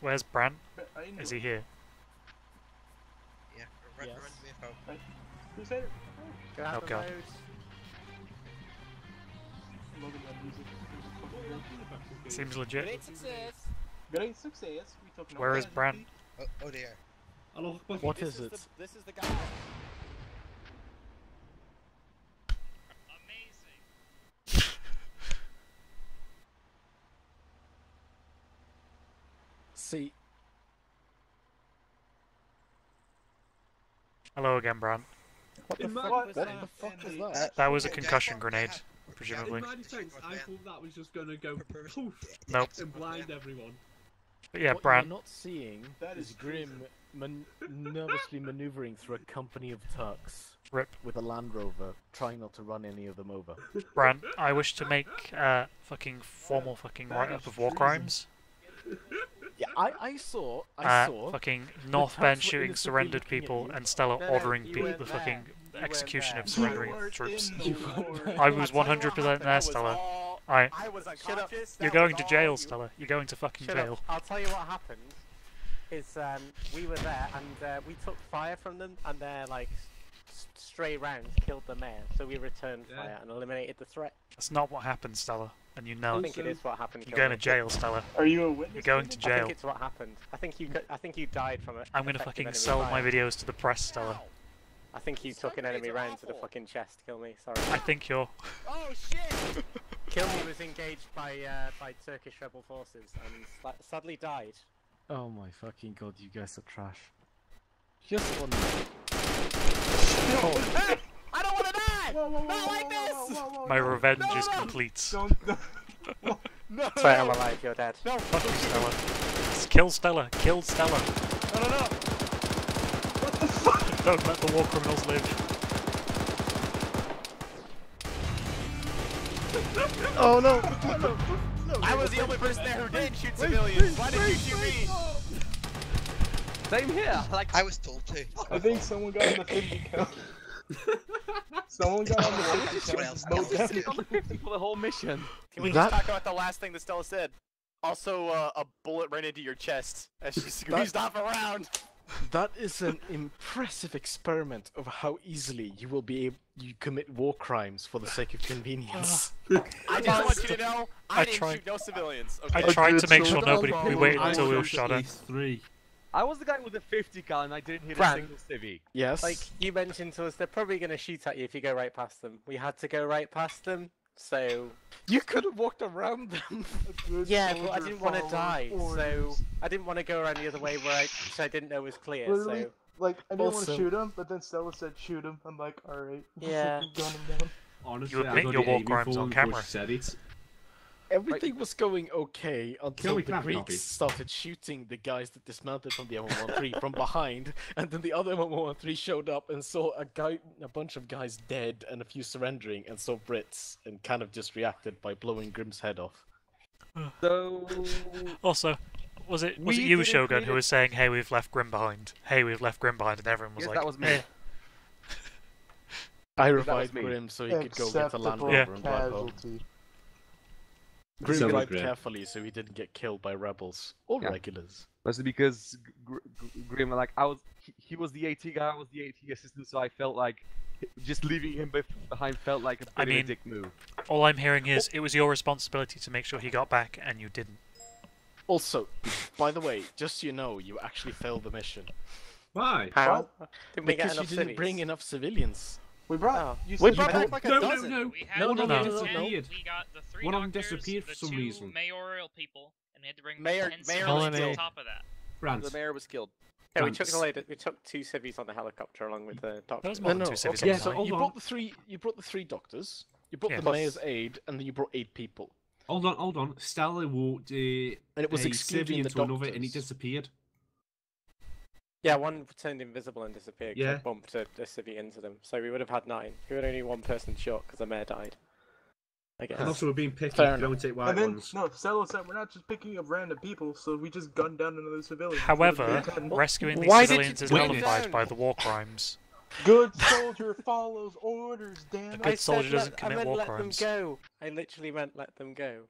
Where's Brant? Is he here? Yeah, run the vehicle. Crusader. Oh god. Seems legit. Great success. Great success. Where is Brant? Oh dear. What is it? This is the guy. See. Hello again, Brant. What the fuck is that? That was a concussion grenade, presumably. In my defense, I thought that was just gonna go poof Nope. and blind everyone. But yeah, What Brant. you're not seeing is Grim nervously maneuvering through a company of Turks. Rip. With a Land Rover, trying not to run any of them over. Brant, I wish to make fucking formal fucking write-up of war crimes. Yeah, I saw. Fucking North Bend shooting surrendered people and Stella ordering the fucking execution of surrendering troops. I was 100% there, Stella. Alright. You're going to jail, Stella. You're going to fucking jail. I'll tell you what happened. Is we were there and we took fire from them and their like stray rounds killed the mayor, so we returned fire and eliminated the threat. That's not what happened, Stella, and you know I it. think it is what happened. You're going to jail, Stella. Are you a witness? You're going to jail. I think it's what happened. I think you died from it. I'm going to fucking sell my videos to the press, Stella. I think you took an enemy round to the fucking chest. Kill me. Sorry. I think you're. Oh shit! Kill me was engaged by Turkish rebel forces and sadly died. Oh my fucking god, you guys are trash. Just one. I don't want to die! Not like this! My revenge is complete. No! Sorry, I'm alive. You're dead. No! Fuck you, Stella. Kill Stella. Kill Stella. No! What the fuck? Don't let the war criminals live. Oh no! I was the only person there who didn't shoot civilians. Why did you shoot me? Same here. Like I was told to. I think someone got on the 50 count. Someone got on the 50 count. on the 50 for the whole mission. Can we just talk about the last thing that Stella said? Also, a bullet ran into your chest as she squeezed off around. That is an impressive experiment of how easily you will be able you commit war crimes for the sake of convenience. I just want you to know, I I didn't tried- shoot no civilians. Okay? I tried to make sure nobody. We waited until we were shot at. 3. I was the guy with the 50 cal and I didn't hit a Fran. single civvy. Yes. Like you mentioned to us, they're probably going to shoot at you if you go right past them. We had to go right past them, so You could have walked around them. yeah, but I didn't want to die, so I didn't want to go around the other way where I didn't know was clear. Literally, So like, I didn't want Also- to shoot him, but then Stella said shoot him. I'm like, alright. Yeah. Gun him down. Honestly, You admit I got your it war aiming crimes for on him before camera. she said it. Everything was going okay until we the can Greeks copy. started shooting the guys that dismounted from the M113 from behind, and then the other M113 showed up and saw a bunch of guys dead and a few surrendering, and saw Brits, and kind of just reacted by blowing Grimm's head off. So Also, was it We you, didn't Shogun, create who it- was saying, "Hey, we've left Grimm behind. Hey, we've left Grimm behind," and everyone was yes, like, that was me. "Eh." I that was revived me. Grimm so he could go get the Land Acceptable Rover and drive home. casualty. Grimm So drive Grimm. carefully so he didn't get killed by rebels or Yeah. regulars. Mostly because Grim, like he was the AT guy, I was the AT assistant, so I felt like just leaving him behind felt like a bit of a mean- dick move. All I'm hearing is it was your responsibility to make sure he got back, and you didn't. Also, by the way, just so you know, you actually failed the mission. Why? how didn't we get Because you enough didn't civvies? bring enough civilians. We brought. Oh. You We said brought you back had- like a No, dozen. no, no. We had No, One no, of no, them no, no. disappeared. We got the 3 One of them doctors, disappeared the for some 2 reason. mayoral people, and we had to bring Mayor- 10 Mayor civilians Colony. on top of that. France. The mayor was killed. Yeah, we France. took 2 civvies on the helicopter along with the doctor. That was more No, than no. 2 civvies Okay, on so so the hold you on. brought the three. You brought the 3 doctors. You brought Yeah. the mayor's aide, and then you brought 8 people. Hold on. Stella walked And it was a excluding civvy the into another and he doctors. disappeared. Yeah, one turned invisible and disappeared. 'Cause Yeah. I bumped a civvy into them, so we would have had 9. We had only 1 person shot because the mayor died. I guess. And also we're being picky. Fair We don't take white And then ones. no, Stella said we're not just picking up random people, so we just gunned down another civilian. However, Good rescuing these Why did civilians you is put them nullified down? by the war crimes. soldier follows orders. Damn A it! good I soldier said doesn't I commit meant war let crimes. them go. I literally meant let them go.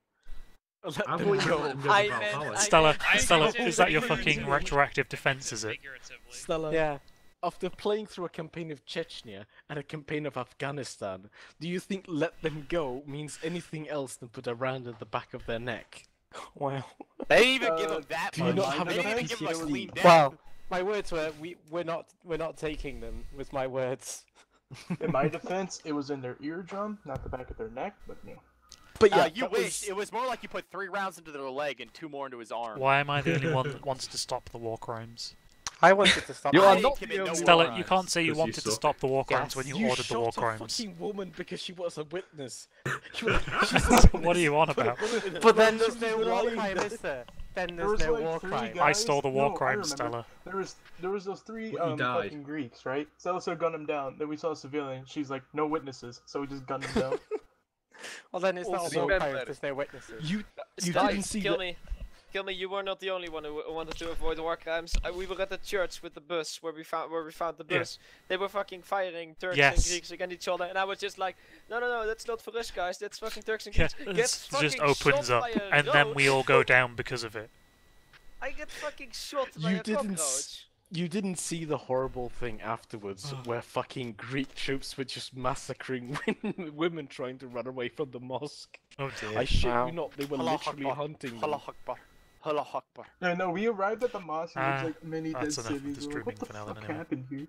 Let I them thought you go. meant let them go I without meant- power. I Stella, I Stella, meant is that your figuratively. fucking retroactive defense? Is it? Figuratively. Stella, Yeah. after playing through a campaign of Chechnya and a campaign of Afghanistan, do you think "let them go" means anything else than put a round in the back of their neck? Wow. They didn't even give him that do you much. not have They enough didn't even give him a PTSD? clean death. Well, my words were we're not taking them. Was my words. In my defense, it was in their eardrum, not the back of their neck, but no. But yeah, You that wish. was- It was more like you put 3 rounds into their leg and 2 more into his arm. Why am I the only one that wants to stop the war crimes? I wanted to stop. You them. are I not commit the no only war Stella, crimes. you can't say you Because you wanted to suck. stop the war crimes when you You ordered the war shot a crimes. fucking woman because she was a witness. What are you on about? But then there's no She was war lying crime, there. is there? Then There there's was no like war 3 crime. guys. I stole the war No, I crimes, remember. Stella. There was those 3 But you died. fucking Greeks, right? Stella said gun them down. Then we saw a civilian. She's like, no witnesses, so we just gunned them down. Well, then it's not Also, a war crime if remember- there's no witnesses. You Stop, didn't see kill that. me. Kill me. You were not the only one who wanted to avoid war crimes. We were at the church with the bus where we found the Yeah. bus. They were fucking firing Turks Yes. and Greeks against each other, and I was just like, no, that's not for us, guys. That's fucking Turks and Yeah, Greeks. it Get just fucking opens shot up, by a and then we all roach. go down because of it. I get fucking shot by You a didn't. cockroach. You didn't see the horrible thing afterwards, where fucking Greek troops were just massacring women trying to run away from the mosque. Oh dear. I shit Wow. you not, they were Allah literally Akbar. hunting them. Allah Akbar. Allah Akbar. No, we arrived at the mosque and Ah, there's like many dead that's enough of civvies. this We're like, what dreaming the for now fuck then, anyway. happened here?